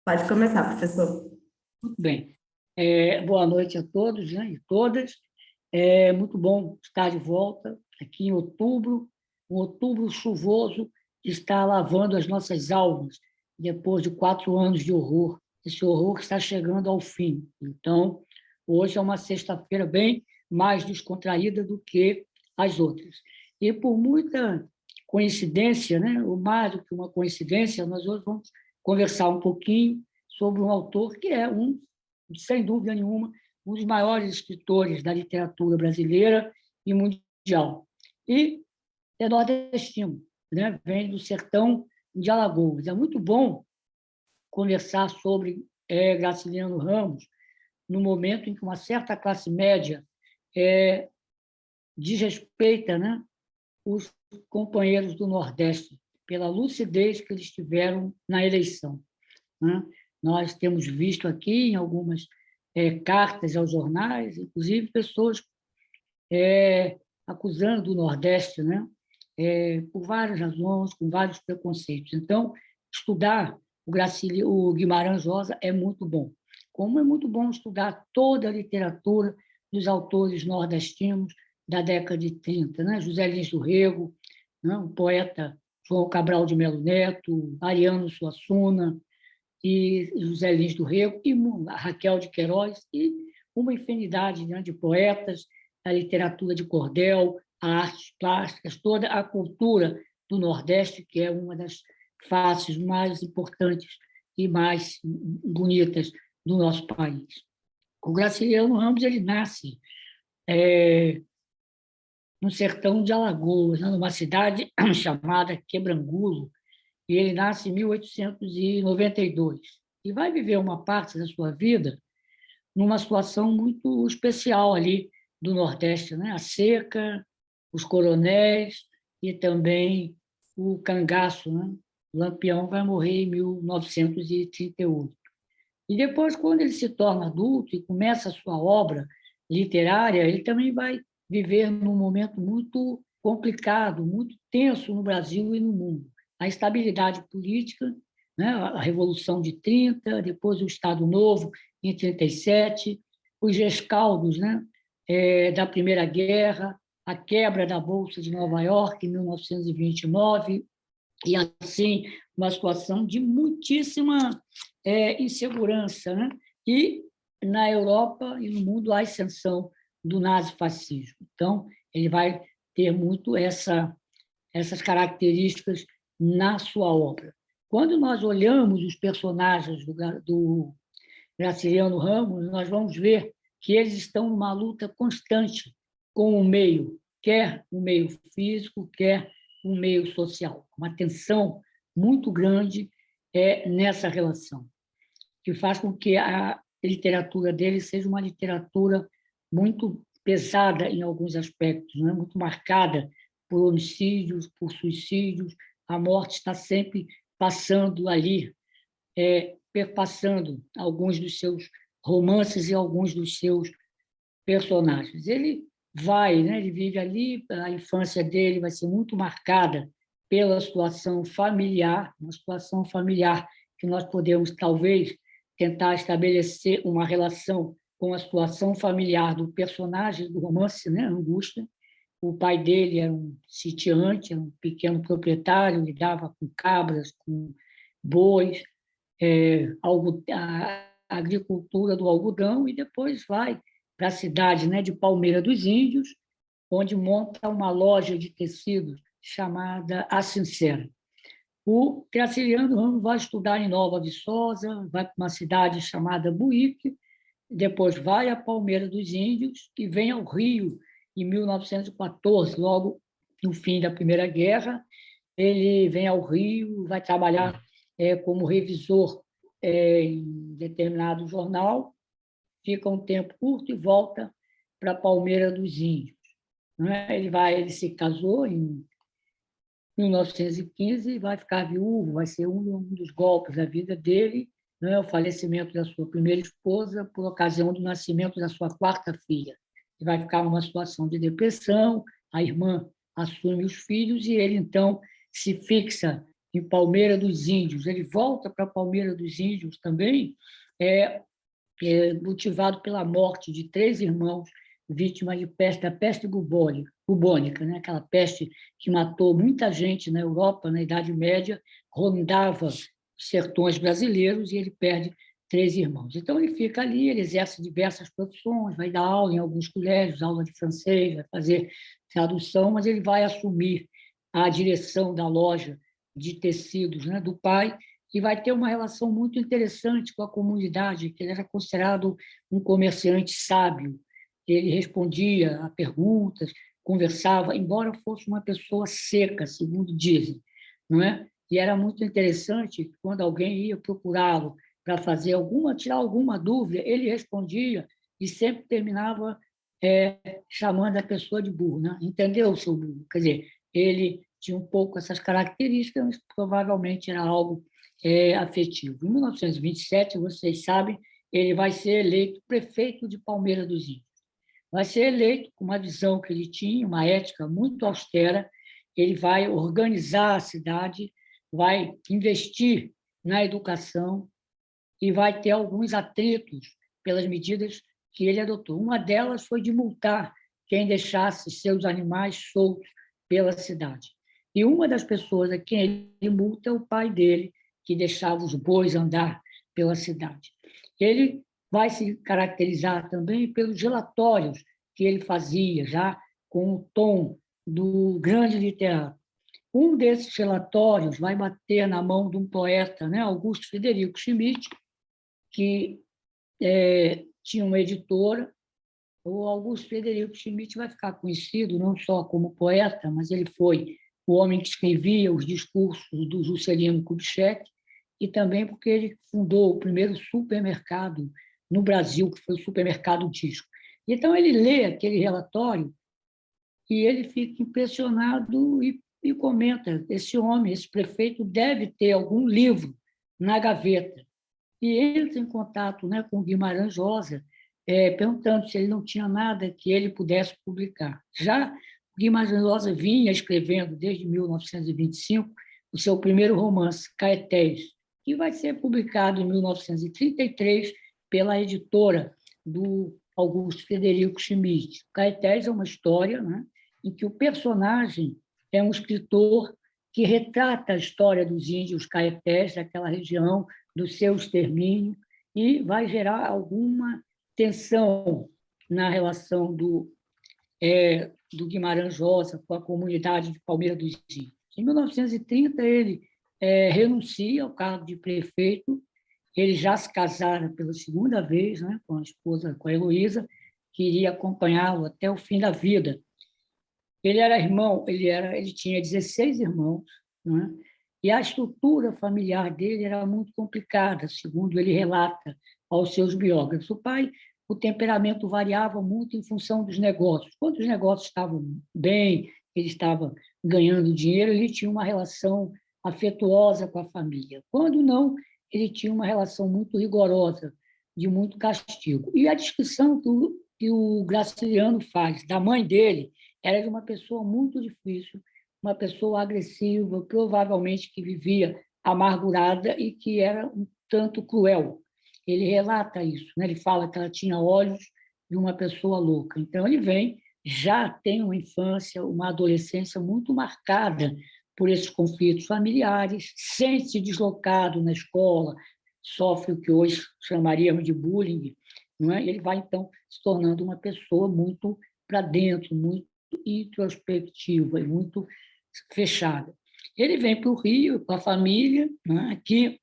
Pode começar, professor. Muito bem. Boa noite a todos, né, e todas. É muito bom estar de volta aqui em outubro, um outubro chuvoso que está lavando as nossas almas depois de 4 anos de horror. Esse horror está chegando ao fim. Então, hoje é uma sexta-feira bem mais descontraída do que as outras. E por muita coincidência, né, ou mais do que uma coincidência, nós hoje vamos conversar um pouquinho sobre um autor que é sem dúvida nenhuma, um dos maiores escritores da literatura brasileira e mundial. E é nordestino, né? Vem do sertão de Alagoas. É muito bom conversar sobre Graciliano Ramos no momento em que uma certa classe média desrespeita, né, os companheiros do Nordeste pela lucidez que eles tiveram na eleição, né? Nós temos visto aqui em algumas cartas aos jornais, inclusive pessoas acusando o Nordeste, né? Por várias razões, com vários preconceitos. Então, estudar o Guimarães Rosa é muito bom. Como é muito bom estudar toda a literatura dos autores nordestinos da década de 30, né? José Lins do Rego, né? O poeta João Cabral de Melo Neto, Ariano Suassuna, e José Lins do Rego, e a Raquel de Queiroz, e uma infinidade, né, de poetas, a literatura de cordel, a artes plásticas, toda a cultura do Nordeste, que é uma das faces mais importantes e mais bonitas do nosso país. O Graciliano Ramos ele nasce no sertão de Alagoas, né, numa cidade chamada Quebrangulo, e ele nasce em 1892 e vai viver uma parte da sua vida numa situação muito especial ali do Nordeste, né? A seca, os coronéis e também o cangaço, né? O Lampião vai morrer em 1938. E depois, quando ele se torna adulto e começa a sua obra literária, ele também vai viver num momento muito complicado, muito tenso no Brasil e no mundo. A instabilidade política, né? A Revolução de 30, depois o Estado Novo, em 37, os rescaldos, né? Da Primeira Guerra, a quebra da Bolsa de Nova York, em 1929, e assim uma situação de muitíssima insegurança, né? E na Europa e no mundo a ascensão do nazifascismo. Então, ele vai ter muito essas características na sua obra. Quando nós olhamos os personagens do Graciliano Ramos, nós vamos ver que eles estão numa luta constante com o meio, quer o meio físico, quer o meio social. Uma tensão muito grande nessa relação, que faz com que a literatura dele seja uma literatura muito pesada em alguns aspectos, né? Muito marcada por homicídios, por suicídios. A morte está sempre passando ali, perpassando alguns dos seus romances e alguns dos seus personagens. Ele vai, né? Ele vive ali, a infância dele vai ser muito marcada pela situação familiar, uma situação familiar que nós podemos, talvez, tentar estabelecer uma relação com a situação familiar do personagem do romance, né? Angústia. O pai dele era um sitiante, era um pequeno proprietário, lidava com cabras, com bois, a agricultura do algodão, e depois vai para a cidade, né, de Palmeira dos Índios, onde monta uma loja de tecidos chamada A Sincera. O Graciliano Ramos vai estudar em Nova Viçosa, vai para uma cidade chamada Buíque, depois vai a Palmeira dos Índios e vem ao Rio em 1914, logo no fim da Primeira Guerra. Ele vem ao Rio, vai trabalhar como revisor em determinado jornal, fica um tempo curto e volta para Palmeira dos Índios, né? Ele se casou em 1915 e vai ficar viúvo, vai ser um dos golpes da vida dele, né? O falecimento da sua primeira esposa por ocasião do nascimento da sua quarta filha. Ele vai ficar numa situação de depressão, a irmã assume os filhos e ele, então, se fixa em Palmeira dos Índios. Ele volta para Palmeira dos Índios também, é, motivado pela morte de 3 irmãos vítimas de peste, da peste bubônica, né? Aquela peste que matou muita gente na Europa, na Idade Média, rondava os sertões brasileiros, e ele perde 3 irmãos. Então, ele fica ali, ele exerce diversas profissões, vai dar aula em alguns colégios, aula de francês, vai fazer tradução, mas ele vai assumir a direção da loja de tecidos, né, do pai, e vai ter uma relação muito interessante com a comunidade, que ele era considerado um comerciante sábio. Ele respondia a perguntas, conversava, embora fosse uma pessoa seca, segundo dizem, não é? E era muito interessante quando alguém ia procurá-lo para fazer tirar alguma dúvida, ele respondia e sempre terminava chamando a pessoa de burro, né? Entendeu, seu burro? Quer dizer, ele tinha um pouco essas características, mas provavelmente era algo afetivo. Em 1927, vocês sabem, ele vai ser eleito prefeito de Palmeira dos Índios. Vai ser eleito com uma visão que ele tinha, uma ética muito austera. Ele vai organizar a cidade, vai investir na educação e vai ter alguns atritos pelas medidas que ele adotou. Uma delas foi de multar quem deixasse seus animais soltos pela cidade. E uma das pessoas a quem ele multa é o pai dele, que deixava os bois andar pela cidade. Ele vai se caracterizar também pelos relatórios que ele fazia, já com o tom do grande literato. Um desses relatórios vai bater na mão de um poeta, né, Augusto Frederico Schmidt, que tinha uma editora. O Augusto Frederico Schmidt vai ficar conhecido não só como poeta, mas ele foi o homem que escrevia os discursos do Juscelino Kubitschek, e também porque ele fundou o primeiro supermercado no Brasil, que foi o Supermercado Disco. Então, ele lê aquele relatório e ele fica impressionado e comenta: esse homem, esse prefeito, deve ter algum livro na gaveta. E entra em contato, né, com Guimarães Rosa, perguntando se ele não tinha nada que ele pudesse publicar. Já Guimarães Rosa vinha escrevendo, desde 1925, o seu primeiro romance, Caetés, que vai ser publicado em 1933 pela editora do Augusto Frederico Schmidt. Caetés é uma história, né, em que o personagem é um escritor que retrata a história dos índios caetés daquela região, do seu extermínio, e vai gerar alguma tensão na relação do Guimarães Rosa com a comunidade de Palmeira dos Índios. Em 1930, ele renuncia ao cargo de prefeito. Ele já se casara pela segunda vez, né, com a esposa, com a Heloísa, que iria acompanhá-lo até o fim da vida. Ele tinha 16 irmãos, né? E a estrutura familiar dele era muito complicada, segundo ele relata aos seus biógrafos. O temperamento variava muito em função dos negócios. Quando os negócios estavam bem, ele estava ganhando dinheiro, ele tinha uma relação afetuosa com a família. Quando não, ele tinha uma relação muito rigorosa, de muito castigo. E a descrição que o Graciliano faz da mãe dele era de uma pessoa muito difícil, uma pessoa agressiva, provavelmente que vivia amargurada e que era um tanto cruel. Ele relata isso, né? Ele fala que ela tinha olhos de uma pessoa louca. Então, já tem uma infância, uma adolescência muito marcada por esses conflitos familiares, sente-se deslocado na escola, sofre o que hoje chamaríamos de bullying, não é? Ele vai, então, se tornando uma pessoa muito para dentro, muito introspectiva e muito fechada. Ele vem para o Rio com a família, né? Aqui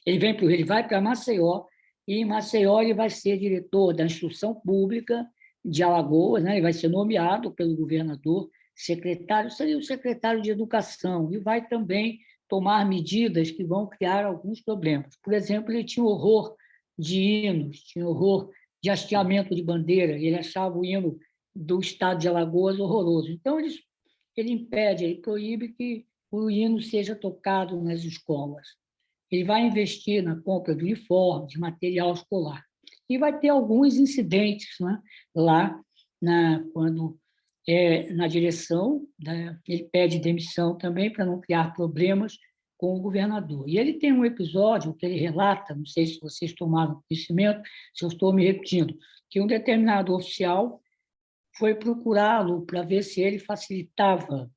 ele vem para o Rio, ele vai para Maceió, e em Maceió ele vai ser diretor da Instrução Pública de Alagoas, né? Ele vai ser nomeado pelo governador, seria o secretário de Educação, e vai também tomar medidas que vão criar alguns problemas. Por exemplo, ele tinha horror de hinos, tinha horror de hasteamento de bandeira, ele achava o hino do estado de Alagoas horroroso. Então, ele impede, ele proíbe que o hino seja tocado nas escolas. Ele vai investir na compra de uniformes, de material escolar. E vai ter alguns incidentes, né, lá, quando na direção, né, ele pede demissão também para não criar problemas com o governador. E ele tem um episódio que ele relata, não sei se vocês tomaram conhecimento, se eu estou me repetindo, que um determinado oficial foi procurá-lo para ver se ele facilitava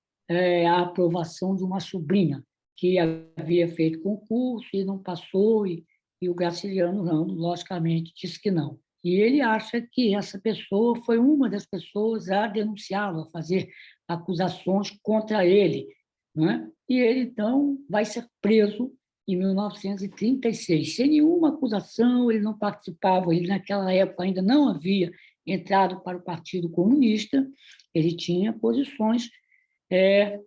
a aprovação de uma sobrinha que havia feito concurso e não passou, e o Graciliano Ramos, logicamente, disse que não. E ele acha que essa pessoa foi uma das pessoas a denunciá-lo, a fazer acusações contra ele, não é? E ele, então, vai ser preso em 1936, sem nenhuma acusação, ele não participava, ele naquela época ainda não havia entrado para o Partido Comunista, ele tinha posições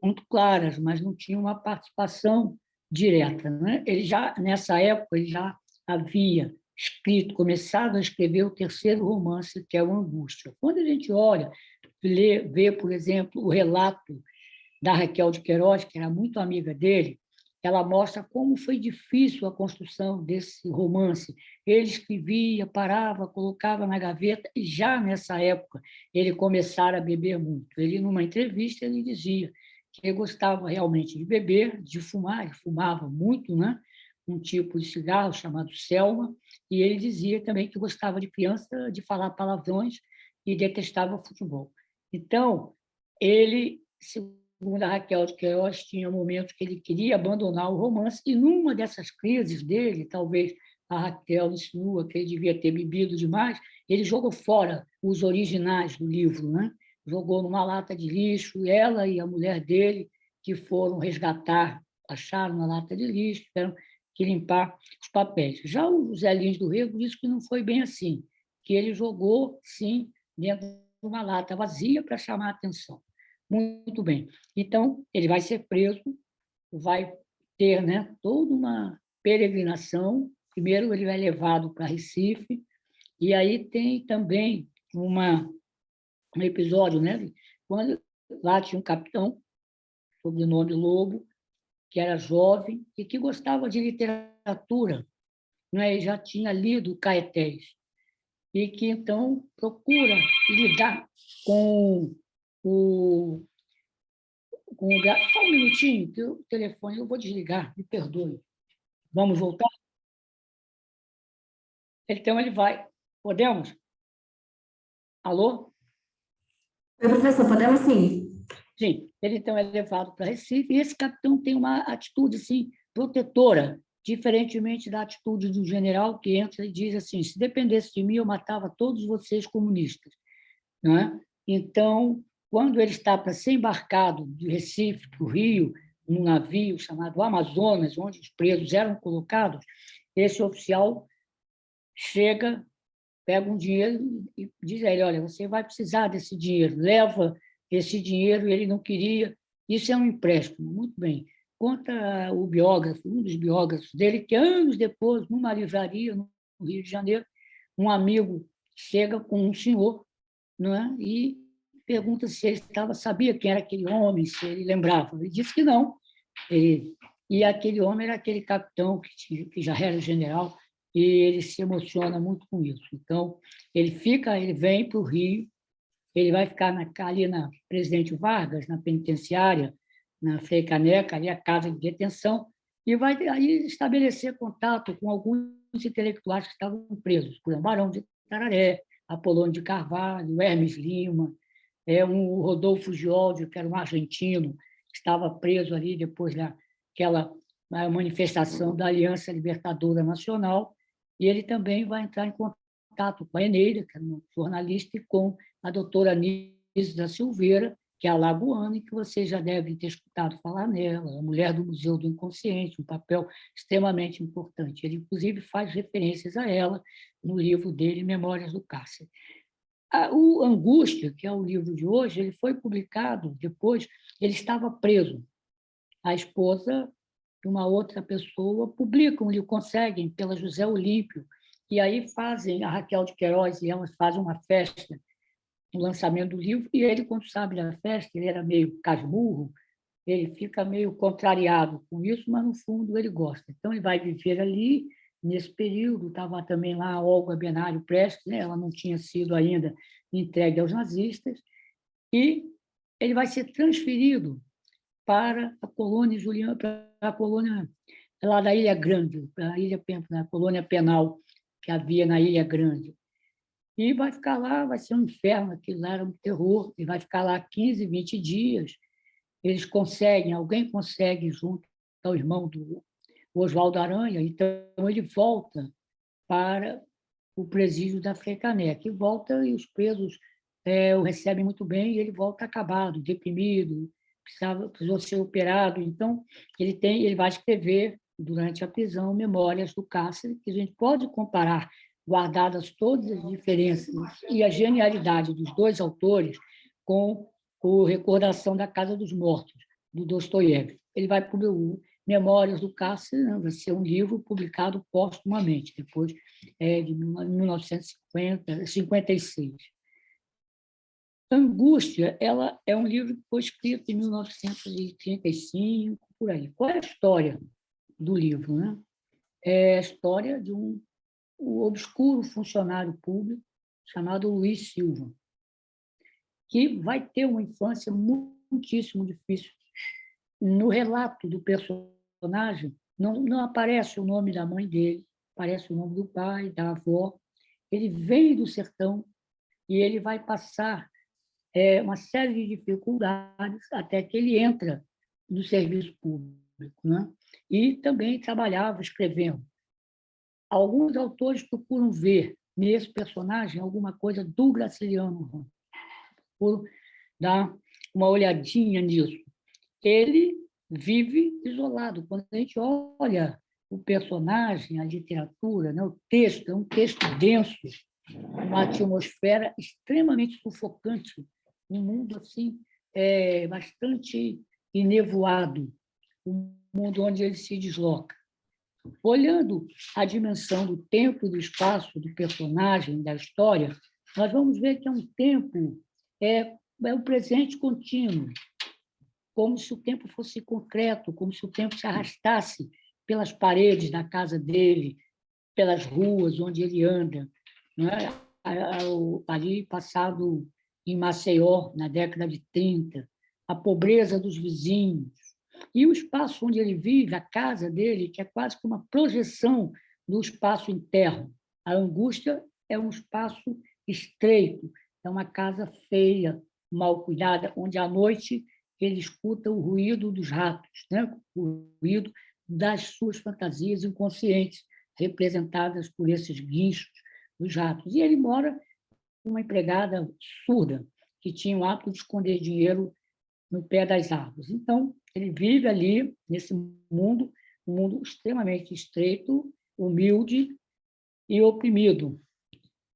muito claras, mas não tinha uma participação direta, né? Ele já, nessa época, ele já havia começado a escrever o terceiro romance, que é o Angústia. Quando a gente olha, vê, por exemplo, o relato da Raquel de Queiroz, que era muito amiga dele, ela mostra como foi difícil a construção desse romance. Ele escrevia, parava, colocava na gaveta, e já nessa época ele começara a beber muito. Ele, numa entrevista, ele dizia que ele gostava realmente de beber, de fumar, ele fumava muito, né? Um tipo de cigarro chamado Selma, e ele dizia também que gostava de criança, de falar palavrões e detestava futebol. Então, ele, segundo a Raquel de Queiroz, tinha momentos que ele queria abandonar o romance, e numa dessas crises dele, talvez a Raquel insinua que ele devia ter bebido demais, ele jogou fora os originais do livro, né? Jogou numa lata de lixo, ela e a mulher dele, que foram resgatar, acharam na lata de lixo, tiveram que limpar os papéis. Já o José Lins do Rego disse que não foi bem assim, que ele jogou, sim, dentro de uma lata vazia para chamar a atenção. Muito bem. Então, ele vai ser preso, vai ter, né, toda uma peregrinação. Primeiro, ele vai levado para Recife, e aí tem também um episódio, né, quando lá tinha um capitão, sobrenome Lobo, que era jovem e que gostava de literatura, né, e já tinha lido Caetés, e que, então, procura lidar com o Só um minutinho, que o telefone eu vou desligar, me perdoe. Vamos voltar? Então, ele vai. Podemos? Alô? Oi, professor, podemos sim. Sim. Ele, então, é levado para Recife, e esse capitão tem uma atitude assim, protetora, diferentemente da atitude do general que entra e diz assim: se dependesse de mim, eu matava todos vocês comunistas. Não é? Então, quando ele está para ser embarcado de Recife para o Rio, num navio chamado Amazonas, onde os presos eram colocados, esse oficial chega, pega um dinheiro e diz a ele: olha, você vai precisar desse dinheiro, leva esse dinheiro, e ele não queria. Isso é um empréstimo. Muito bem. Conta o biógrafo, um dos biógrafos dele, que anos depois, numa livraria no Rio de Janeiro, um amigo chega com um senhor, não é? E pergunta se ele sabia quem era aquele homem, se ele lembrava. Ele disse que não. E aquele homem era aquele capitão que já era general, e ele se emociona muito com isso. Então, ele vem para o Rio, ele vai ficar ali na Presidente Vargas, na penitenciária, na Frei Caneca, ali a casa de detenção, e vai aí estabelecer contato com alguns intelectuais que estavam presos, por exemplo, Barão de Tararé, Apolônio de Carvalho, Hermes Lima, um Rodolfo Giorgio, que era um argentino, que estava preso ali depois daquela manifestação da Aliança Libertadora Nacional, e ele também vai entrar em contato com a Eneida, que era uma jornalista, e com a doutora Anísio da Silveira, que é alagoana, e que vocês já devem ter escutado falar nela, a mulher do Museu do Inconsciente, um papel extremamente importante. Ele, inclusive, faz referências a ela no livro dele, Memórias do Cárcere. O Angústia, que é o livro de hoje, ele foi publicado depois, ele estava preso. A esposa de uma outra pessoa publicam-lhe, conseguem, pela José Olímpio, e aí fazem, a Raquel de Queiroz e elas fazem uma festa no lançamento do livro, e ele, quando sabe da festa, ele era meio casmurro, ele fica meio contrariado com isso, mas, no fundo, ele gosta. Então, ele vai viver ali. Nesse período, estava também lá a Olga Benário Prestes, né? Ela não tinha sido ainda entregue aos nazistas, e ele vai ser transferido para a colônia Juliana, para a colônia lá da Ilha Grande, para a colônia penal que havia na Ilha Grande. E vai ficar lá, vai ser um inferno, aquilo lá era um terror, e vai ficar lá 15, 20 dias. Eles conseguem, alguém consegue, junto ao irmão do Oswaldo Aranha, então ele volta para o presídio da FECANÉ, que volta e os presos o recebem muito bem, e ele volta acabado, deprimido, precisou ser operado. Então, ele vai escrever, durante a prisão, memórias do cárcere, que a gente pode comparar, guardadas todas as diferenças e a genialidade dos dois autores, com o Recordação da Casa dos Mortos, do Dostoiévski. Ele vai publicar Memórias do Cárcere, né? Vai ser um livro publicado póstumamente, depois de 1956. Angústia, ela é um livro que foi escrito em 1935, por aí. Qual é a história do livro, né? É a história de um obscuro funcionário público chamado Luiz Silva, que vai ter uma infância muitíssimo difícil. No relato do personagem, não aparece o nome da mãe dele, aparece o nome do pai, da avó. Ele vem do sertão e ele vai passar uma série de dificuldades até que ele entra no serviço público, né? E também trabalhava escrevendo. Alguns autores procuram ver nesse personagem alguma coisa do Graciliano, por dar uma olhadinha nisso. Ele vive isolado. Quando a gente olha o personagem, a literatura, né, o texto, é um texto denso, uma atmosfera extremamente sufocante, um mundo assim bastante enevoado, um mundo onde ele se desloca. Olhando a dimensão do tempo e do espaço do personagem, da história, nós vamos ver que é um tempo, é um presente contínuo, como se o tempo fosse concreto, como se o tempo se arrastasse pelas paredes da casa dele, pelas ruas onde ele anda, não é? Ali passado em Maceió, na década de 30, a pobreza dos vizinhos, e o espaço onde ele vive, a casa dele, que é quase que uma projeção do espaço interno. A Angústia é um espaço estreito, é uma casa feia, mal cuidada, onde à noite ele escuta o ruído dos ratos, né? O ruído das suas fantasias inconscientes, representadas por esses guinchos dos ratos. E ele mora com uma empregada surda, que tinha o hábito de esconder dinheiro no pé das árvores. Então, ele vive ali, nesse mundo, um mundo extremamente estreito, humilde e oprimido.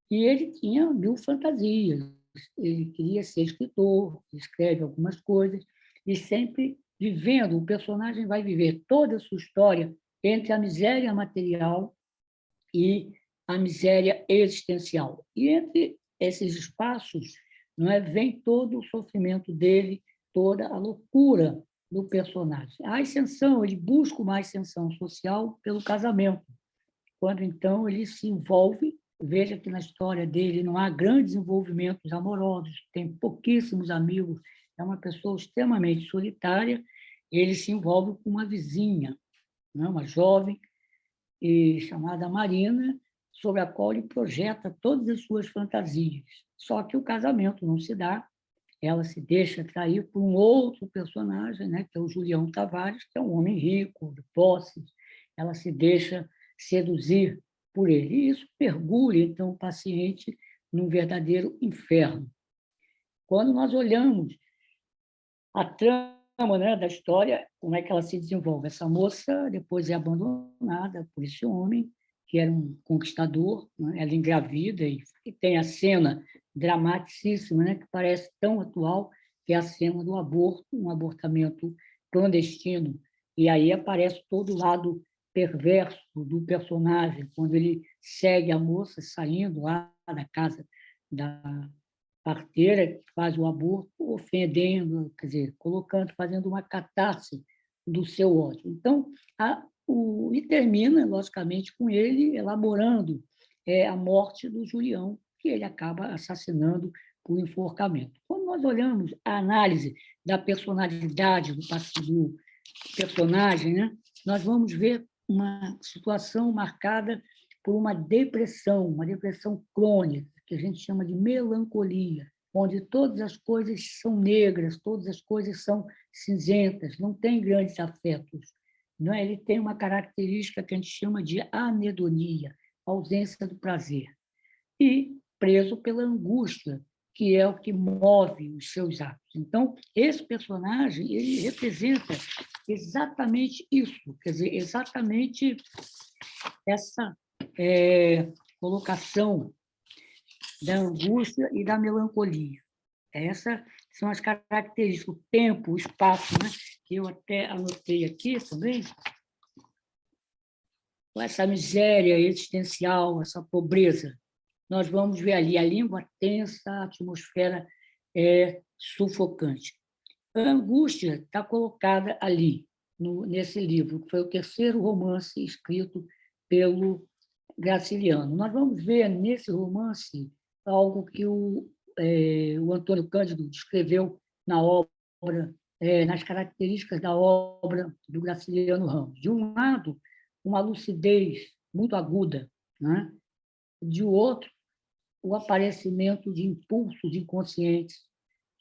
E ele tinha 1000 fantasias. Ele queria ser escritor, escreve algumas coisas, e sempre vivendo, o personagem vai viver toda a sua história entre a miséria material e a miséria existencial. E entre esses espaços, não é, vem todo o sofrimento dele, toda a loucura do personagem. A ascensão, ele busca uma ascensão social pelo casamento, quando então ele se envolve. Veja que na história dele não há grandes envolvimentos amorosos, tem pouquíssimos amigos, é uma pessoa extremamente solitária. Ele se envolve com uma vizinha, né, uma jovem chamada Marina, sobre a qual ele projeta todas as suas fantasias. Só que o casamento não se dá, ela se deixa atrair por um outro personagem, né, que é o Julião Tavares, que é um homem rico, de posses. Ela se deixa seduzir por ele. E isso mergulha, então, o paciente num verdadeiro inferno. Quando nós olhamos a trama, né, da história, como é que ela se desenvolve? Essa moça depois é abandonada por esse homem, que era um conquistador, né? Ela engravida, e tem a cena dramaticíssima, né, que parece tão atual, que é a cena do aborto, um abortamento clandestino. E aí aparece todo o lado perverso do personagem, quando ele segue a moça saindo lá da casa da parteira, que faz o aborto, ofendendo, quer dizer, colocando, fazendo uma catarse do seu ódio. Então, e termina, logicamente, com ele elaborando a morte do Julião, que ele acaba assassinando por enforcamento. Quando nós olhamos a análise da personalidade do personagem, né, nós vamos ver uma situação marcada por uma depressão crônica, que a gente chama de melancolia, onde todas as coisas são negras, todas as coisas são cinzentas, não tem grandes afetos. Não é? Ele tem uma característica que a gente chama de anedonia, ausência do prazer, e preso pela angústia, que é o que move os seus atos. Então, esse personagem ele representa exatamente isso, quer dizer, exatamente essa colocação da angústia e da melancolia. Essas são as características, o tempo, o espaço, né? Que eu até anotei aqui também. Essa miséria existencial, essa pobreza, nós vamos ver ali a língua tensa, a atmosfera sufocante. A angústia está colocada ali, nesse livro, que foi o terceiro romance escrito pelo Graciliano. Nós vamos ver nesse romance algo que o Antônio Cândido descreveu na obra, nas características da obra do Graciliano Ramos. De um lado, uma lucidez muito aguda, né? De outro, o aparecimento de impulsos inconscientes,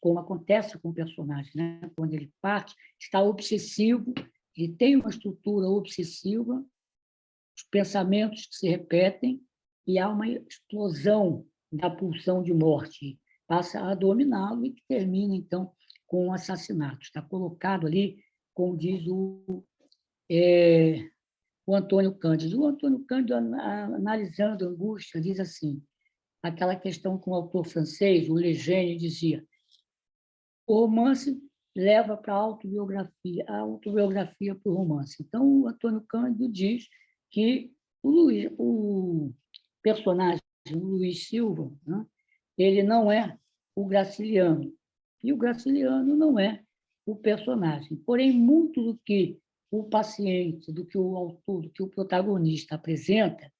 como acontece com o personagem, né? Quando ele parte, está obsessivo, e tem uma estrutura obsessiva, os pensamentos que se repetem, e há uma explosão da pulsão de morte, passa a dominá-lo e que termina, então, com o assassinato. Está colocado ali, como diz o Antônio Cândido. O Antônio Cândido, analisando a angústia, diz assim, aquela questão que o autor francês, o Lejeune, dizia, o romance leva para a autobiografia para o romance. Então, o Antônio Cândido diz que o personagem, o Luiz Silva, né, ele não é o Graciliano, e o Graciliano não é o personagem. Porém, muito do que o paciente, do que o autor, do que o protagonista apresenta,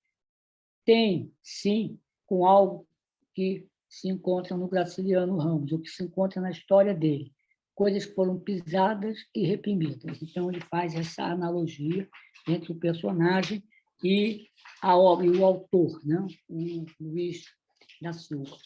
tem, sim, com algo que se encontra no Graciliano Ramos, o que se encontra na história dele, coisas que foram pisadas e reprimidas. Então, ele faz essa analogia entre o personagem e a obra, e o autor, né? O Luiz da Silva.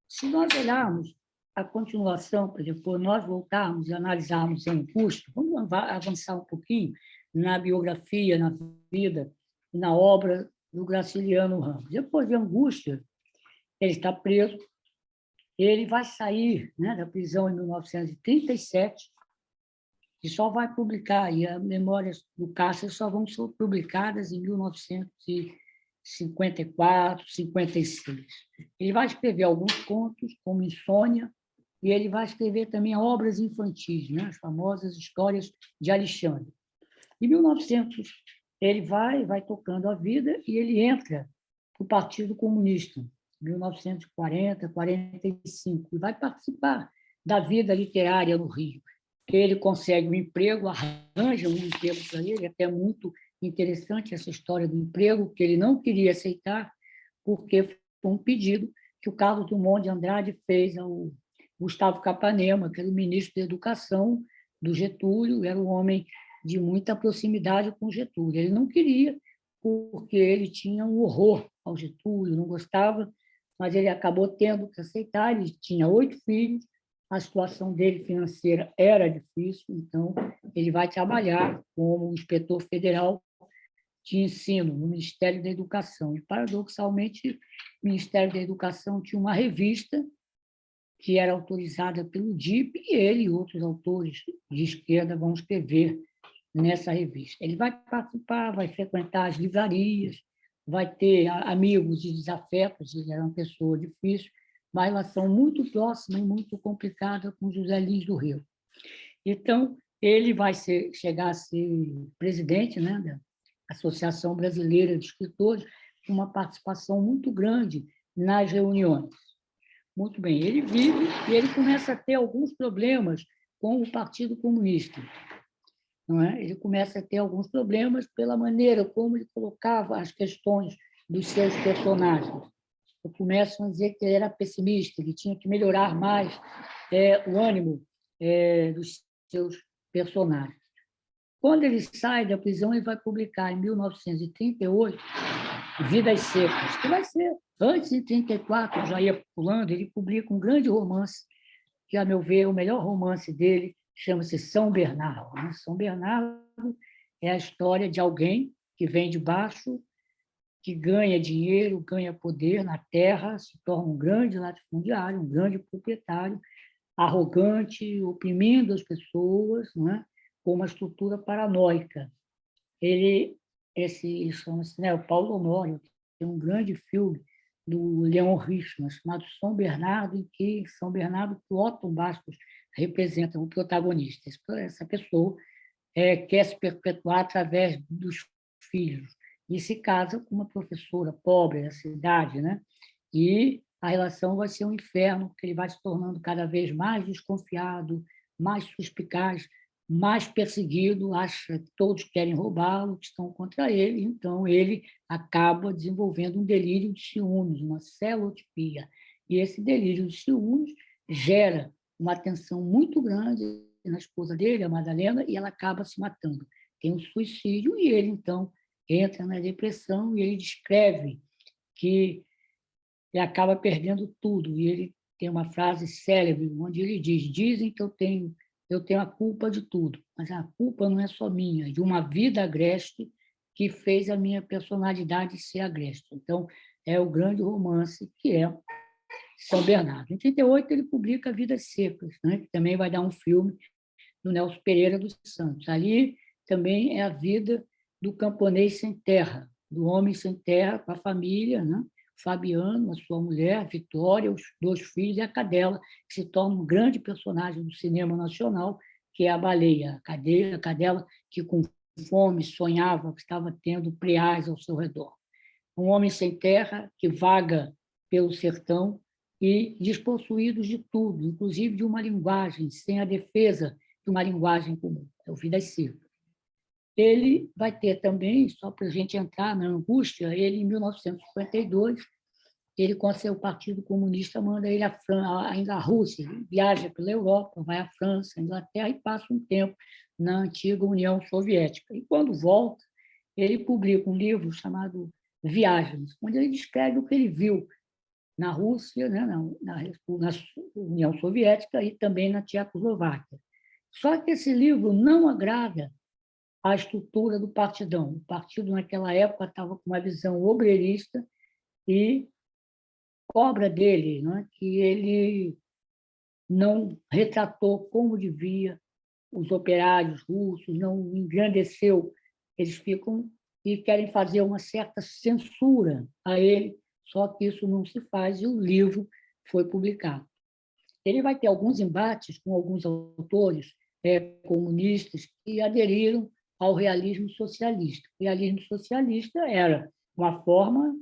Se nós olharmos a continuação, para depois nós voltarmos e analisarmos em custo, vamos avançar um pouquinho na biografia, na vida, na obra do Graciliano Ramos. Depois de Angústia, ele está preso, ele vai sair, né, da prisão em 1937 e só vai publicar, e as memórias do Cárcere só vão ser publicadas em 1954, 56. Ele vai escrever alguns contos, como Insônia, e ele vai escrever também obras infantis, né, as famosas histórias de Alexandre. Em 1900, ele vai tocando a vida e ele entra para o Partido Comunista, 1940, 45, e vai participar da vida literária no Rio. Ele consegue um emprego, arranja um emprego para ele, até muito interessante essa história do emprego, que ele não queria aceitar, porque foi um pedido que o Carlos Drummond de Andrade fez ao Gustavo Capanema, que era o ministro da Educação do Getúlio, era um homem de muita proximidade com Getúlio. Ele não queria, porque ele tinha um horror ao Getúlio, não gostava, mas ele acabou tendo que aceitar. Ele tinha 8 filhos, a situação dele financeira era difícil, então ele vai trabalhar como inspetor federal de ensino no Ministério da Educação. E, paradoxalmente, o Ministério da Educação tinha uma revista que era autorizada pelo DIP, e ele e outros autores de esquerda vão escrever nessa revista. Ele vai participar, vai frequentar as livrarias, vai ter amigos e desafetos, ele era uma pessoa difícil, uma relação muito próxima e muito complicada com José Lins do Rio. Então, ele vai chegar a ser presidente, né, da Associação Brasileira de Escritores, com uma participação muito grande nas reuniões. Muito bem, ele vive e ele começa a ter alguns problemas com o Partido Comunista. Não é? Ele começa a ter alguns problemas pela maneira como ele colocava as questões dos seus personagens. Começam a dizer que ele era pessimista, que tinha que melhorar mais o ânimo dos seus personagens. Quando ele sai da prisão, ele vai publicar, em 1938, Vidas Secas, que vai ser, antes de 34, já ia pulando, ele publica um grande romance, que, a meu ver, o melhor romance dele, chama-se São Bernardo. São Bernardo é a história de alguém que vem de baixo, que ganha dinheiro, ganha poder na terra, se torna um grande latifundiário, um grande proprietário, arrogante, oprimindo as pessoas, não é? Com uma estrutura paranoica. Esse chama-se, né, o Paulo Honório, tem um grande filme do Leon Richman, chamado São Bernardo, em que São Bernardo, que o Otto Bastos representa o protagonista. Essa pessoa quer se perpetuar através dos filhos e se casa com uma professora pobre da cidade, né? E a relação vai ser um inferno, porque ele vai se tornando cada vez mais desconfiado, mais suspicaz, mais perseguido, acha que todos querem roubá-lo, que estão contra ele, então ele acaba desenvolvendo um delírio de ciúmes, uma celotipia. E esse delírio de ciúmes gera uma tensão muito grande na esposa dele, a Madalena, e ela acaba se matando. Tem um suicídio e ele, então, entra na depressão e ele descreve que ele acaba perdendo tudo. E ele tem uma frase célebre onde ele diz: dizem que eu tenho a culpa de tudo, mas a culpa não é só minha, é de uma vida agreste que fez a minha personalidade ser agreste. Então, é o grande romance que é São Bernardo. Em 38, ele publica Vidas Secas, né, que também vai dar um filme do Nelson Pereira dos Santos. Ali também é a vida do camponês sem terra, do homem sem terra, com a família, né? Fabiano, a sua mulher, Vitória, os dois filhos e a cadela, que se torna um grande personagem do cinema nacional, que é a baleia, a cadela que, com fome, sonhava que estava tendo preais ao seu redor. Um homem sem terra que vaga pelo sertão e despossuído de tudo, inclusive de uma linguagem, sem a defesa de uma linguagem comum. É o Vidas Secas. Ele vai ter também, só para a gente entrar na angústia, ele, em 1952, ele, com seu Partido Comunista, manda ele à Rússia, ele viaja pela Europa, vai à França, à Inglaterra, e passa um tempo na antiga União Soviética. E, quando volta, ele publica um livro chamado Viagens, onde ele descreve o que ele viu na Rússia, né, na União Soviética e também na Tchecoslováquia. Só que esse livro não agrada à estrutura do partidão. O partido, naquela época, estava com uma visão obreirista e cobra dele, né, que ele não retratou como devia os operários russos, não engrandeceu. Eles ficam e querem fazer uma certa censura a ele, só que isso não se faz e o livro foi publicado. Ele vai ter alguns embates com alguns autores comunistas que aderiram ao realismo socialista. O realismo socialista era uma forma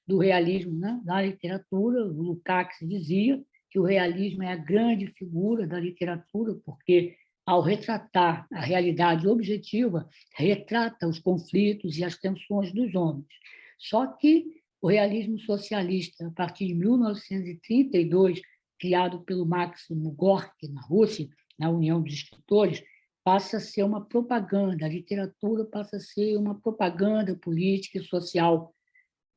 do realismo, né? Na literatura. O Lukács dizia que o realismo é a grande figura da literatura, porque, ao retratar a realidade objetiva, retrata os conflitos e as tensões dos homens. Só que o realismo socialista, a partir de 1932, criado pelo Maxim Gorky, na Rússia, na União dos Escritores, passa a ser uma propaganda, a literatura passa a ser uma propaganda política e social.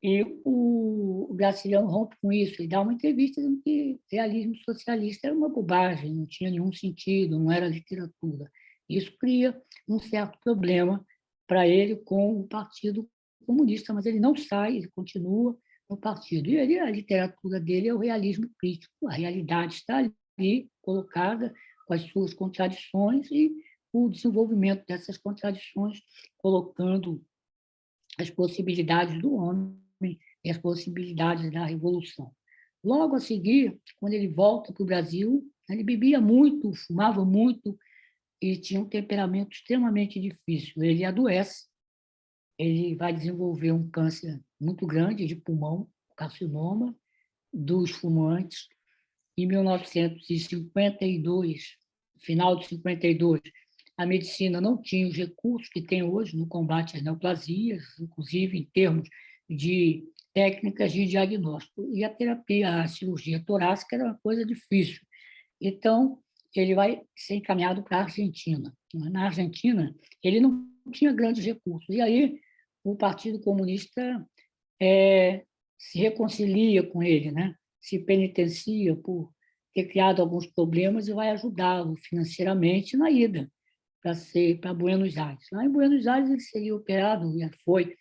E o Graciliano rompe com isso, ele dá uma entrevista dizendo que realismo socialista era uma bobagem, não tinha nenhum sentido, não era literatura. Isso cria um certo problema para ele com o Partido Comunista, mas ele não sai, ele continua no partido. E ele, a literatura dele é o realismo crítico, a realidade está ali colocada com as suas contradições e o desenvolvimento dessas contradições, colocando as possibilidades do homem e as possibilidades da revolução. Logo a seguir, quando ele volta para o Brasil, ele bebia muito, fumava muito e tinha um temperamento extremamente difícil. Ele adoece, ele vai desenvolver um câncer muito grande de pulmão, carcinoma dos fumantes. Em 1952, final de 52, a medicina não tinha os recursos que tem hoje no combate às neoplasias, inclusive em termos de técnicas de diagnóstico. E a terapia, a cirurgia torácica era uma coisa difícil. Então, ele vai ser encaminhado para a Argentina. Na Argentina, ele não tinha grandes recursos. E aí o Partido Comunista se reconcilia com ele, né? Se penitencia por ter criado alguns problemas e vai ajudá-lo financeiramente na ida para Buenos Aires. Lá em Buenos Aires ele seria operado, e foi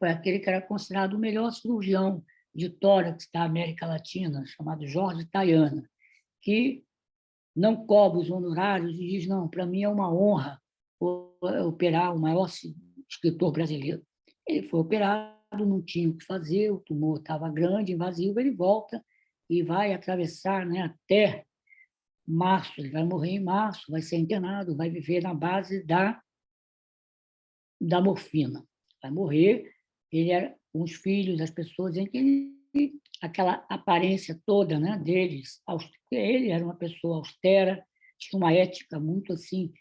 aquele que era considerado o melhor cirurgião de tórax da América Latina, chamado Jorge Tayana, que não cobra os honorários e diz, não, para mim é uma honra operar o maior escritor brasileiro. Ele foi operado, não tinha o que fazer, o tumor estava grande, invasivo, ele volta e vai atravessar, né, até março, ele vai morrer em março, vai ser internado, vai viver na base da morfina. Vai morrer, ele era com os filhos, as pessoas, em que aquela aparência toda, né, deles, ele era uma pessoa austera, tinha uma ética muito assim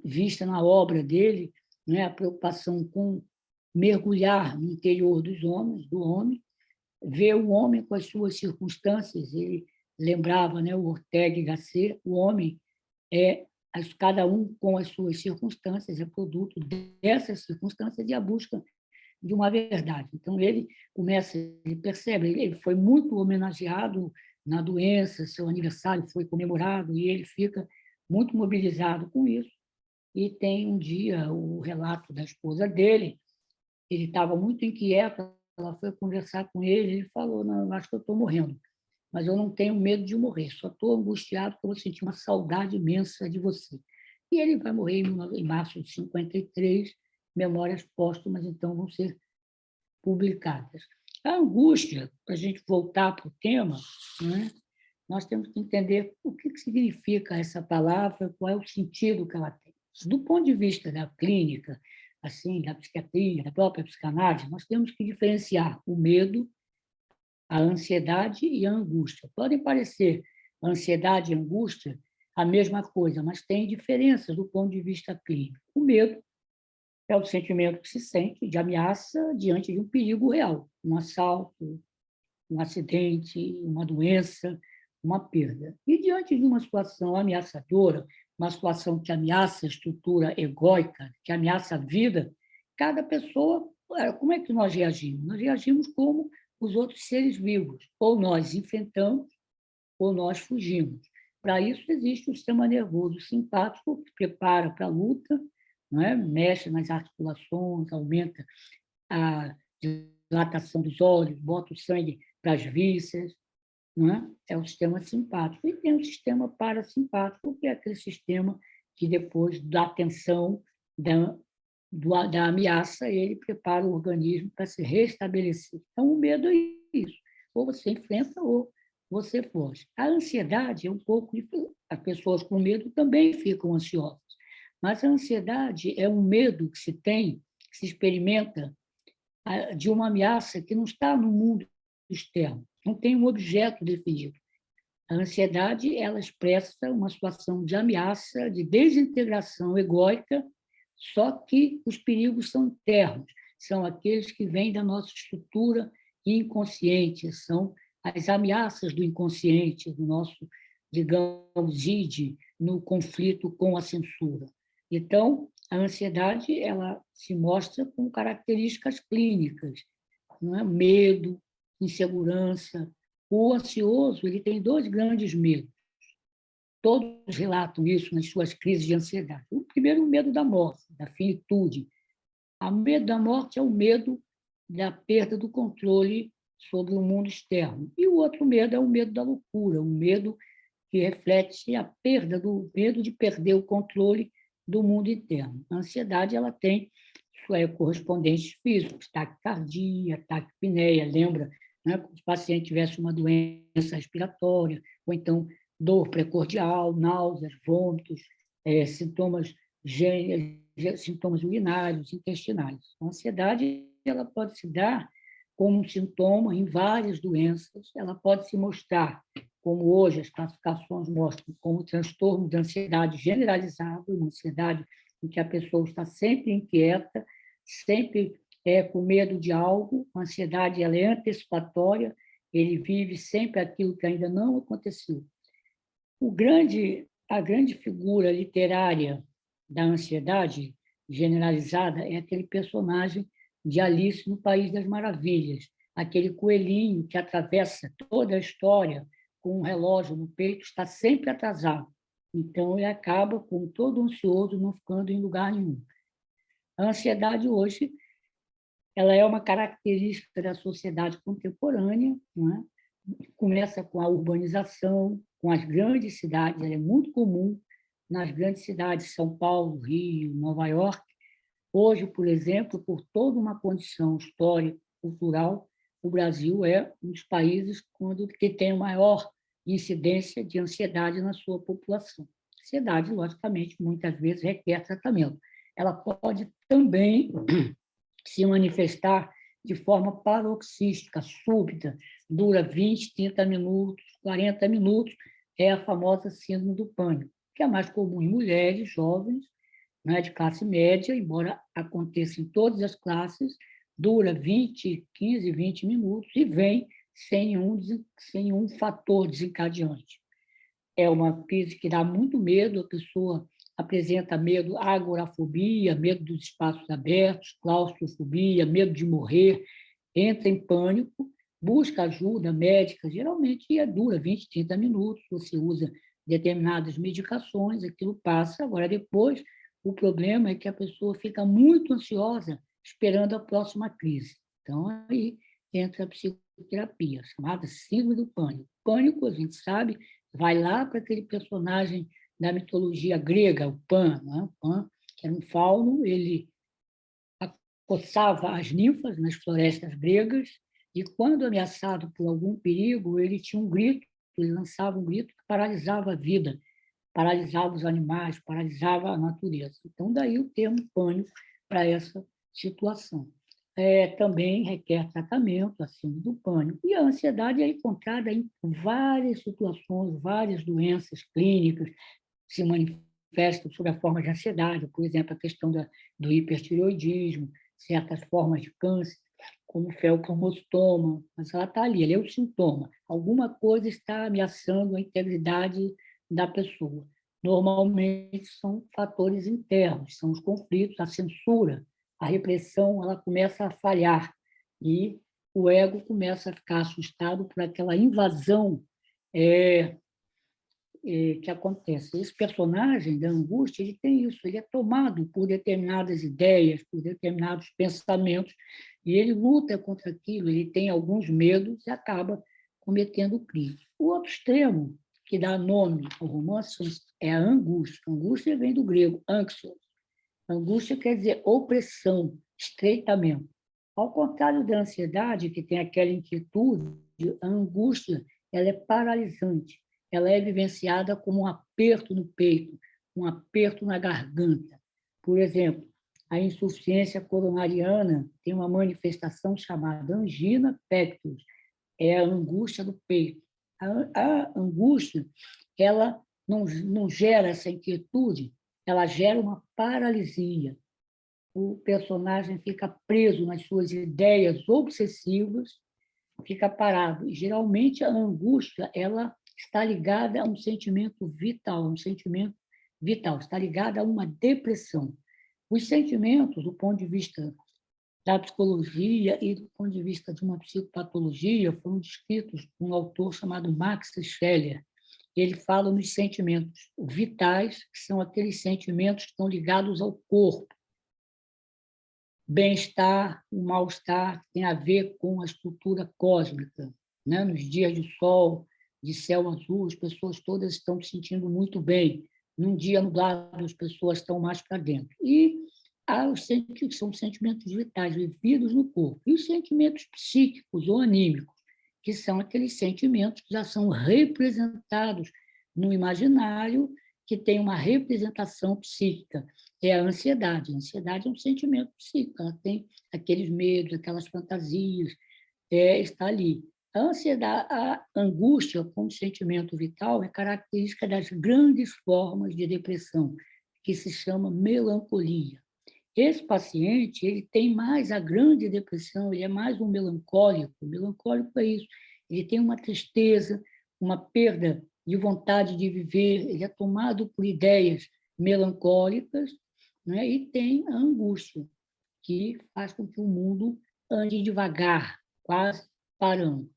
vista na obra dele, né, a preocupação com mergulhar no interior dos homens, do homem, ver o homem com as suas circunstâncias. Ele lembrava, né, o Ortega y Gasset, o homem é cada um com as suas circunstâncias, é produto dessas circunstâncias e a busca de uma verdade. Então, ele percebe, ele foi muito homenageado na doença, seu aniversário foi comemorado, e ele fica muito mobilizado com isso. E tem um dia o relato da esposa dele, ele estava muito inquieto, ela foi conversar com ele, ele falou, não, eu acho que eu estou morrendo, mas eu não tenho medo de morrer, só estou angustiado porque eu vou sentir uma saudade imensa de você. E ele vai morrer em março de 53, memórias póstumas, então, vão ser publicadas. A angústia, para a gente voltar para o tema, né, nós temos que entender o que significa essa palavra, qual é o sentido que ela tem. Do ponto de vista da clínica, assim, da psiquiatria, da própria psicanálise, nós temos que diferenciar o medo, a ansiedade e a angústia. Podem parecer a ansiedade e a angústia a mesma coisa, mas tem diferenças do ponto de vista clínico. O medo é o sentimento que se sente de ameaça diante de um perigo real, um assalto, um acidente, uma doença, uma perda. E diante de uma situação ameaçadora, uma situação que ameaça a estrutura egóica, que ameaça a vida, cada pessoa, como é que nós reagimos? Nós reagimos como os outros seres vivos. Ou nós enfrentamos, ou nós fugimos. Para isso existe o sistema nervoso simpático, que prepara para a luta, não é? Mexe nas articulações, aumenta a dilatação dos olhos, bota o sangue para as vísceras, não é? É o sistema simpático. E tem o sistema parasimpático, que é aquele sistema que, depois da tensão, da ameaça, ele prepara o organismo para se restabelecer. Então, o medo é isso. Ou você enfrenta, ou você foge. A ansiedade é um pouco diferente. As pessoas com medo também ficam ansiosas. Mas a ansiedade é um medo que se tem, que se experimenta de uma ameaça que não está no mundo externo, não tem um objeto definido. A ansiedade, ela expressa uma situação de ameaça, de desintegração egóica, só que os perigos são internos, são aqueles que vêm da nossa estrutura inconsciente, são as ameaças do inconsciente, do nosso, digamos, id, no conflito com a censura. Então, a ansiedade, ela se mostra com características clínicas, não é? Medo, insegurança. O ansioso, ele tem dois grandes medos. Todos relatam isso nas suas crises de ansiedade. O primeiro, o medo da morte, da finitude. O medo da morte é o medo da perda do controle sobre o mundo externo. E o outro medo é o medo da loucura, o medo que reflete a perda do medo de perder o controle do mundo interno. A ansiedade, ela tem correspondentes físicos, taquicardia, taquipneia, lembra, né? Como se o paciente tivesse uma doença respiratória, ou então dor precordial, náuseas, vômitos, sintomas urinários, intestinais. A ansiedade, ela pode se dar como um sintoma em várias doenças, ela pode se mostrar, como hoje as classificações mostram, como transtorno de ansiedade generalizado, uma ansiedade em que a pessoa está sempre inquieta, sempre com medo de algo, a ansiedade ela é antecipatória, ele vive sempre aquilo que ainda não aconteceu. a grande figura literária da ansiedade generalizada é aquele personagem de Alice no País das Maravilhas, aquele coelhinho que atravessa toda a história com um relógio no peito, está sempre atrasado. Então, ele acaba, com todo ansioso, não ficando em lugar nenhum. A ansiedade hoje ela é uma característica da sociedade contemporânea, não é? Começa com a urbanização, com as grandes cidades, ela é muito comum nas grandes cidades, São Paulo, Rio, Nova York. Hoje, por exemplo, por toda uma condição histórica, cultural, o Brasil é um dos países que tem a maior incidência de ansiedade na sua população. Ansiedade, logicamente, muitas vezes requer tratamento. Ela pode também se manifestar de forma paroxística, súbita, dura 20, 30 minutos, 40 minutos, é a famosa síndrome do pânico, que é mais comum em mulheres jovens, né, de classe média, embora aconteça em todas as classes, dura 20, 15, 20 minutos e vem sem nenhum fator desencadeante. É uma crise que dá muito medo, a pessoa apresenta medo, agorafobia, medo dos espaços abertos, claustrofobia, medo de morrer, entra em pânico, busca ajuda médica, geralmente dura 20, 30 minutos, você usa determinadas medicações, aquilo passa, agora depois o problema é que a pessoa fica muito ansiosa esperando a próxima crise. Então, aí entra a psicoterapia, chamada síndrome do pânico. Pânico, a gente sabe, vai lá para aquele personagem da mitologia grega, o Pan, né? O Pan, que era um fauno, ele acossava as ninfas nas florestas gregas e, quando ameaçado por algum perigo, ele tinha um grito, ele lançava um grito que paralisava a vida, paralisava os animais, paralisava a natureza. Então, daí o termo pânico para essa situação. Também requer tratamento, acima do pânico. E a ansiedade é encontrada em várias situações, várias doenças clínicas se manifestam sob a forma de ansiedade, por exemplo, a questão do hipertireoidismo, certas formas de câncer, como o feocromostoma, mas ela está ali, ela é o sintoma. Alguma coisa está ameaçando a integridade da pessoa. Normalmente são fatores internos, são os conflitos, a censura, a repressão, ela começa a falhar e o ego começa a ficar assustado por aquela invasão que acontece. Esse personagem da angústia, ele tem isso, ele é tomado por determinadas ideias, por determinados pensamentos, e ele luta contra aquilo, ele tem alguns medos e acaba cometendo crime. O outro extremo, que dá nome ao romance, é a angústia. A angústia vem do grego, anxios. Angústia quer dizer opressão, estreitamento. Ao contrário da ansiedade, que tem aquela inquietude, a angústia ela é paralisante. Ela é vivenciada como um aperto no peito, um aperto na garganta. Por exemplo, a insuficiência coronariana tem uma manifestação chamada angina pectoris, é a angústia do peito. A angústia ela não gera essa inquietude, ela gera uma paralisia. O personagem fica preso nas suas ideias obsessivas, fica parado. E, geralmente, a angústia ela está ligada a um sentimento vital, está ligada a uma depressão. Os sentimentos, do ponto de vista da psicologia e do ponto de vista de uma psicopatologia, foram descritos por um autor chamado Max Scheler. Ele fala nos sentimentos vitais, que são aqueles sentimentos que estão ligados ao corpo. Bem-estar, o mal-estar tem a ver com a estrutura cósmica. Né? Nos dias de sol, de céu azul, as pessoas todas estão se sentindo muito bem. Num dia nublado, as pessoas estão mais para dentro. E há os que são sentimentos vitais, vividos no corpo. E os sentimentos psíquicos ou anímicos, que são aqueles sentimentos que já são representados no imaginário, que tem uma representação psíquica. É a ansiedade. A ansiedade é um sentimento psíquico, ela tem aqueles medos, aquelas fantasias, está ali. A ansiedade, a angústia como sentimento vital é característica das grandes formas de depressão, que se chama melancolia. Esse paciente ele tem mais a grande depressão, ele é mais um melancólico. O melancólico é isso, ele tem uma tristeza, uma perda de vontade de viver, ele é tomado por ideias melancólicas, né? E tem a angústia, que faz com que o mundo ande devagar, quase parando.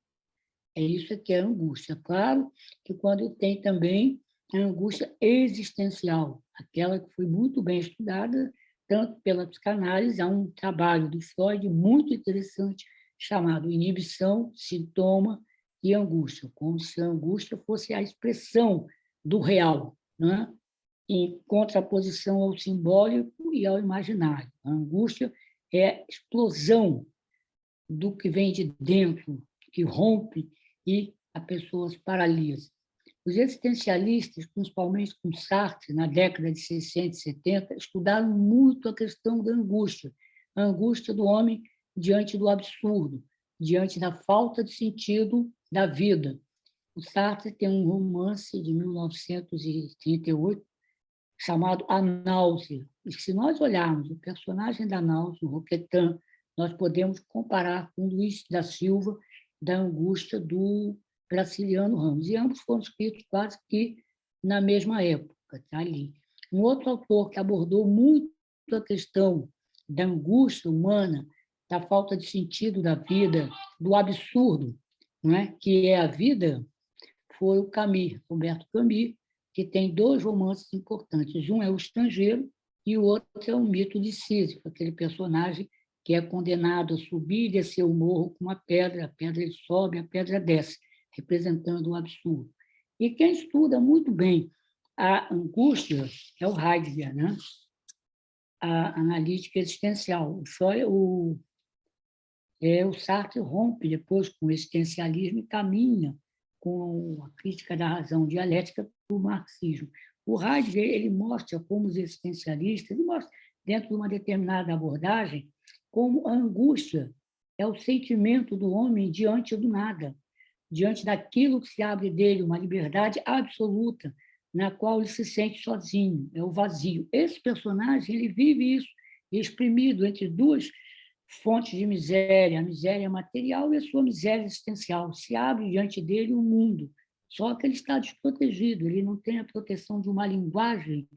É isso que é a angústia. Claro que quando tem também a angústia existencial, aquela que foi muito bem estudada, tanto pela psicanálise, há um trabalho do Freud muito interessante chamado Inibição, Sintoma e Angústia, como se a angústia fosse a expressão do real, né? Em contraposição ao simbólico e ao imaginário. A angústia é a explosão do que vem de dentro, que rompe e a pessoa se paralisa. Os existencialistas, principalmente com Sartre, na década de 60 e 70, estudaram muito a questão da angústia, a angústia do homem diante do absurdo, diante da falta de sentido da vida. O Sartre tem um romance de 1938 chamado A Náusea. E se nós olharmos o personagem da Náusea, o Roquetan, nós podemos comparar com Luís da Silva, da Angústia, do Graciliano Ramos. E ambos foram escritos quase que na mesma época, tá ali. Um outro autor que abordou muito a questão da angústia humana, da falta de sentido da vida, do absurdo, não é? Que é a vida, foi o Camus, Roberto Camus, que tem dois romances importantes. Um é O Estrangeiro e o outro é O Mito de Sísifo, aquele personagem que é condenado a subir e descer o morro com uma pedra, a pedra ele sobe, a pedra desce, representando o absurdo. E quem estuda muito bem a angústia é o Heidegger, né? A analítica existencial. O Sartre rompe depois com o existencialismo e caminha com a crítica da razão dialética do marxismo. O Heidegger ele mostra como os existencialistas, ele mostra dentro de uma determinada abordagem, como a angústia é o sentimento do homem diante do nada, diante daquilo que se abre dele, uma liberdade absoluta, na qual ele se sente sozinho, é o vazio. Esse personagem ele vive isso, exprimido entre duas fontes de miséria, a miséria material e a sua miséria existencial. Se abre diante dele o mundo, só que ele está desprotegido, ele não tem a proteção de uma linguagem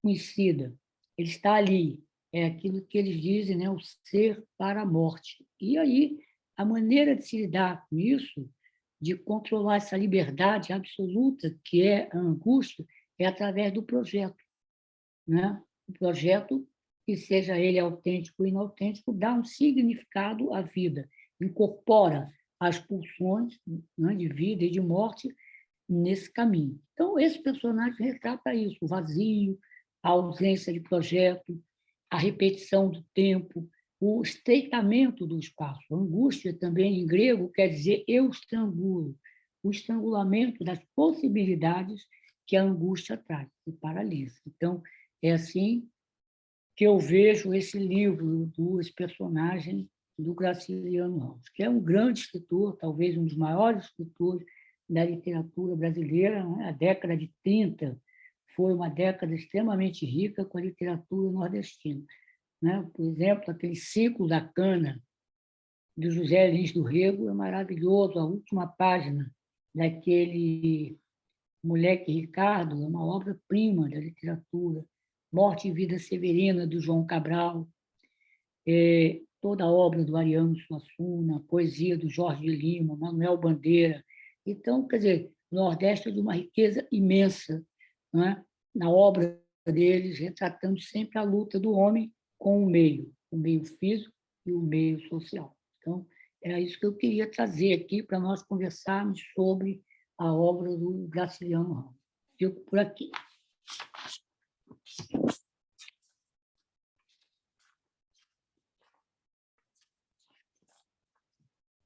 conhecida. Ele está ali, é aquilo que eles dizem, né, o ser para a morte. E aí, a maneira de se lidar com isso, de controlar essa liberdade absoluta, que é a angústia, é através do projeto, né? O projeto, que seja ele autêntico ou inautêntico, dá um significado à vida, incorpora as pulsões, né, de vida e de morte nesse caminho. Então, esse personagem retrata isso, o vazio, a ausência de projeto, a repetição do tempo, o estreitamento do espaço. A angústia também, em grego, quer dizer eu estrangulo, o estrangulamento das possibilidades que a angústia traz, e paralisa. Então, é assim que eu vejo esse livro esse personagem do Graciliano Ramos, que é um grande escritor, talvez um dos maiores escritores da literatura brasileira. Né? A década de 30 foi uma década extremamente rica com a literatura nordestina. Né? Por exemplo, aquele Ciclo da Cana, do José Lins do Rego, é maravilhoso. A última página daquele Moleque Ricardo é uma obra-prima da literatura. Morte e Vida Severina, do João Cabral, toda a obra do Ariano Suassuna, a poesia do Jorge de Lima, Manuel Bandeira. Então, quer dizer, o Nordeste é de uma riqueza imensa, não é? Na obra deles, retratando sempre a luta do homem com o meio físico e o meio social. Então, era isso que eu queria trazer aqui para nós conversarmos sobre a obra do Graciliano Ramos. Fico por aqui.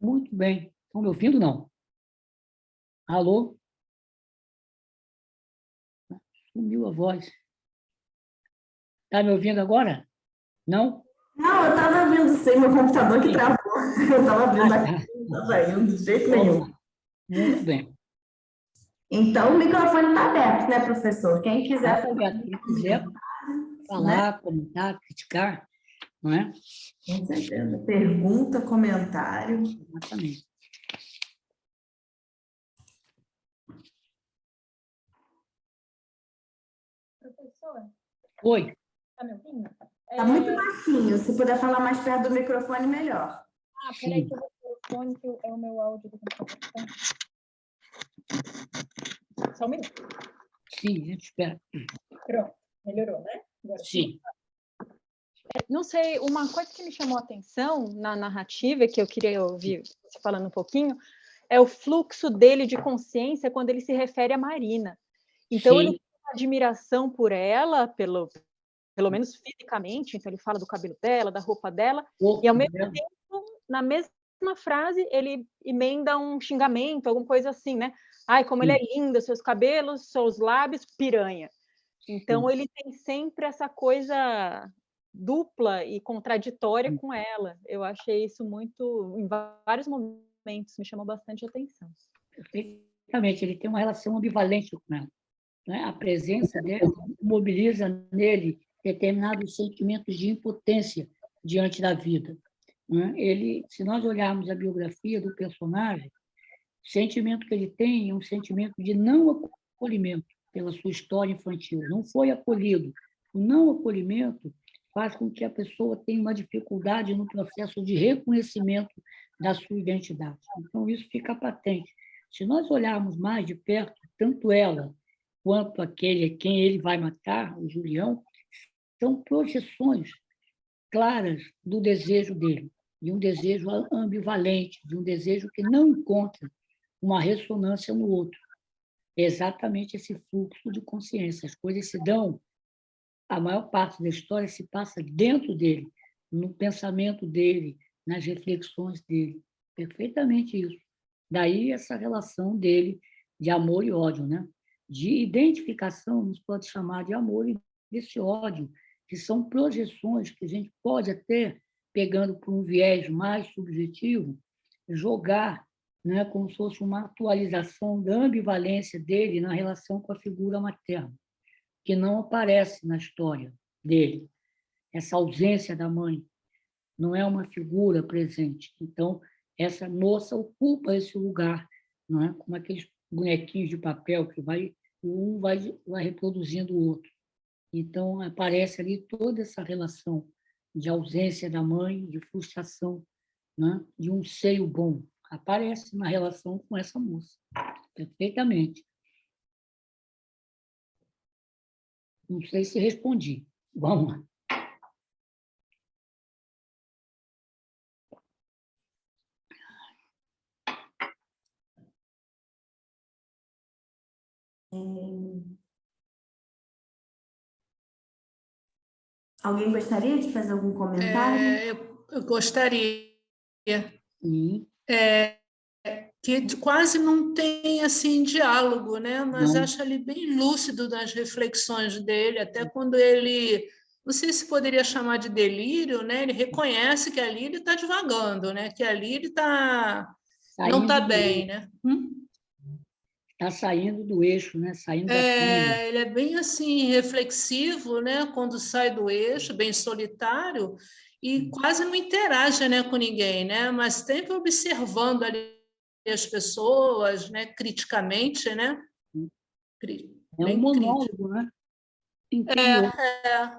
Muito bem. Estão me ouvindo, não? Alô? Sumiu a voz. Está me ouvindo agora? Não? Não, eu estava vendo sim, meu computador que travou. Eu estava vendo aqui, Tá. não estava indo de jeito Vamos nenhum. lá. Muito bem. Então, o microfone está aberto, né, professor? Quem quiser fazer Quem um quiser comentário, né? falar, comentar, criticar, não é? Com certeza. Pergunta, comentário. Exatamente. Oi, Tá me ouvindo? Tá muito baixinho, se puder falar mais perto do microfone, melhor. Peraí sim, que eu vou pôr o fone, que é o meu áudio do computador. Só um minuto. sim, a gente espera. Pronto, melhorou, né? Agora sim. Sim, Não sei, uma coisa que me chamou a atenção na narrativa, que eu queria ouvir você falando um pouquinho, é o fluxo dele de consciência quando ele se refere à Marina. Então, ele sim, tem uma admiração por ela, pelo menos fisicamente, então ele fala do cabelo dela, da roupa dela, e ao corpo mesmo dela, tempo, na mesma frase, ele emenda um xingamento, alguma coisa assim, né? Ai, como ele sim, é lindo, seus cabelos, seus lábios, piranha. Então, sim, ele tem sempre essa coisa dupla e contraditória sim, com ela. Eu achei isso muito, em vários momentos, me chamou bastante atenção. perfeitamente. Ele tem uma relação ambivalente com ela, né? A presença dela mobiliza nele determinados sentimentos de impotência diante da vida, né? Ele, se nós olharmos a biografia do personagem, o sentimento que ele tem é um sentimento de não acolhimento pela sua história infantil. Não foi acolhido. O não acolhimento faz com que a pessoa tenha uma dificuldade no processo de reconhecimento da sua identidade. Então, isso fica patente. Se nós olharmos mais de perto, tanto ela quanto aquele a quem ele vai matar, o Julião, são projeções claras do desejo dele, de um desejo ambivalente, de um desejo que não encontra uma ressonância no outro. É exatamente esse fluxo de consciência. As coisas se dão, a maior parte da história se passa dentro dele, no pensamento dele, nas reflexões dele. Perfeitamente isso. Daí essa relação dele de amor e ódio, né? De identificação, nos pode chamar de amor e desse ódio, que são projeções que a gente pode até, pegando por um viés mais subjetivo, jogar, né, como se fosse uma atualização da ambivalência dele na relação com a figura materna, que não aparece na história dele. Essa ausência da mãe não é uma figura presente. Então, essa moça ocupa esse lugar, não é? Como aqueles bonequinhos de papel que vai reproduzindo o outro. Então, aparece ali toda essa relação de ausência da mãe, de frustração, né? De um seio bom. Aparece na relação com essa moça, perfeitamente. Não sei se respondi. Vamos lá. Alguém gostaria de fazer algum comentário? Eu gostaria Sim, que quase não tem assim diálogo, né? Mas não. acho ele bem lúcido nas reflexões dele, até quando ele, não sei se poderia chamar de delírio, né? Ele reconhece que ali ele está divagando, né? Que ali ele não está Saindo bem, do, né? tá saindo do eixo, né? Saindo da trilha. Ele é bem assim reflexivo, né? Quando sai do eixo, bem solitário e quase não interage, né, com ninguém, né? Mas sempre observando ali as pessoas, né? Criticamente, né? É um Bem crítico. monólogo, né? Interior. É,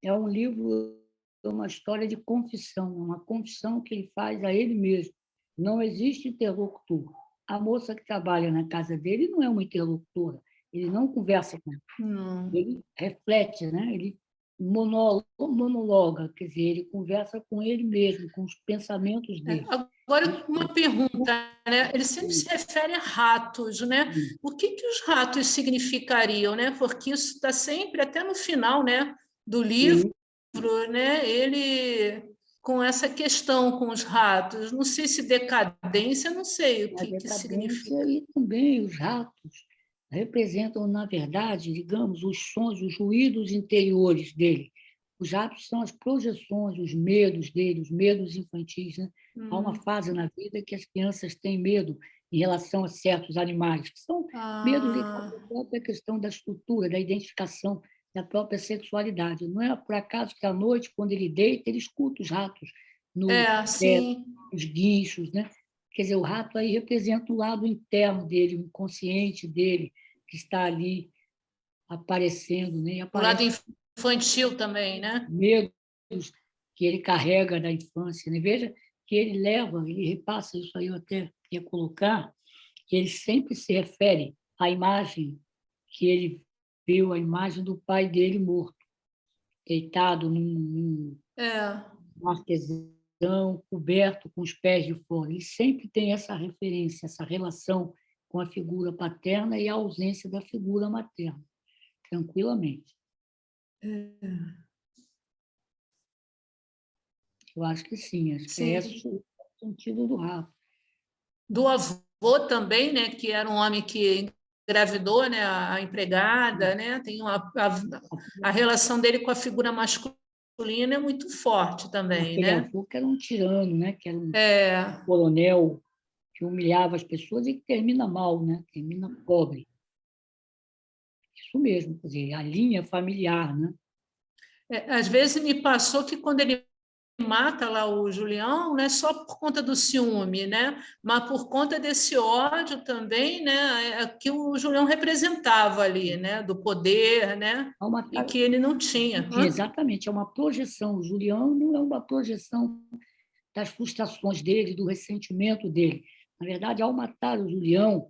É um livro, é uma história de confissão, uma confissão que ele faz a ele mesmo. Não existe interlocutor. A moça que trabalha na casa dele não é uma interlocutora. Ele não conversa com ela. Ele reflete, né? Ele monologa, quer dizer, ele conversa com ele mesmo, com os pensamentos dele. Agora, uma pergunta, né? Ele sempre se refere a ratos, né? Sim, O que os ratos significariam, né? Porque isso está sempre, até no final, né, do livro, sim. né? Ele com essa questão com os ratos, não sei se decadência, não sei o A que decadência significa. e também os ratos representam, na verdade, digamos, os sons, os ruídos interiores dele. Os ratos são as projeções, os medos dele, os medos infantis, né? Há uma fase na vida que as crianças têm medo em relação a certos animais, que são medos ligados à própria questão da estrutura, da identificação, da própria sexualidade. Não é por acaso que à noite, quando ele deita, ele escuta os ratos no teto, Sim. os guinchos, né? Quer dizer, o rato aí representa o lado interno dele, o inconsciente dele, que está ali aparecendo, né? E O lado aparece infantil também, né? Medos que ele carrega da infância, né? Veja que ele repassa isso aí, eu até ia colocar, que ele sempre se refere à imagem que ele viu, a imagem do pai dele morto, deitado num É, artesão, coberto com os pés de fora. Ele sempre tem essa referência, essa relação com a figura paterna e a ausência da figura materna, tranquilamente. Eu acho que sim, acho que é sim. esse o sentido do Rafa. Do avô também, né, que era um homem que engravidou, né, a empregada, né, tem a relação dele com a figura masculina é muito forte também, Aquele né? avô que era um tirano, né? Que era um É, coronel que humilhava as pessoas e que termina mal, né? Termina pobre. Isso mesmo, quer dizer, a linha familiar, né? às vezes me passou que quando ele mata lá o Julião, não é só por conta do ciúme, né? Mas por conta desse ódio também, né? Que o Julião representava ali, né? Do poder, né? Há uma, E que ele não tinha. exatamente, é uma projeção. O Julião não é uma projeção das frustrações dele, do ressentimento dele. Na verdade, ao matar o Julião,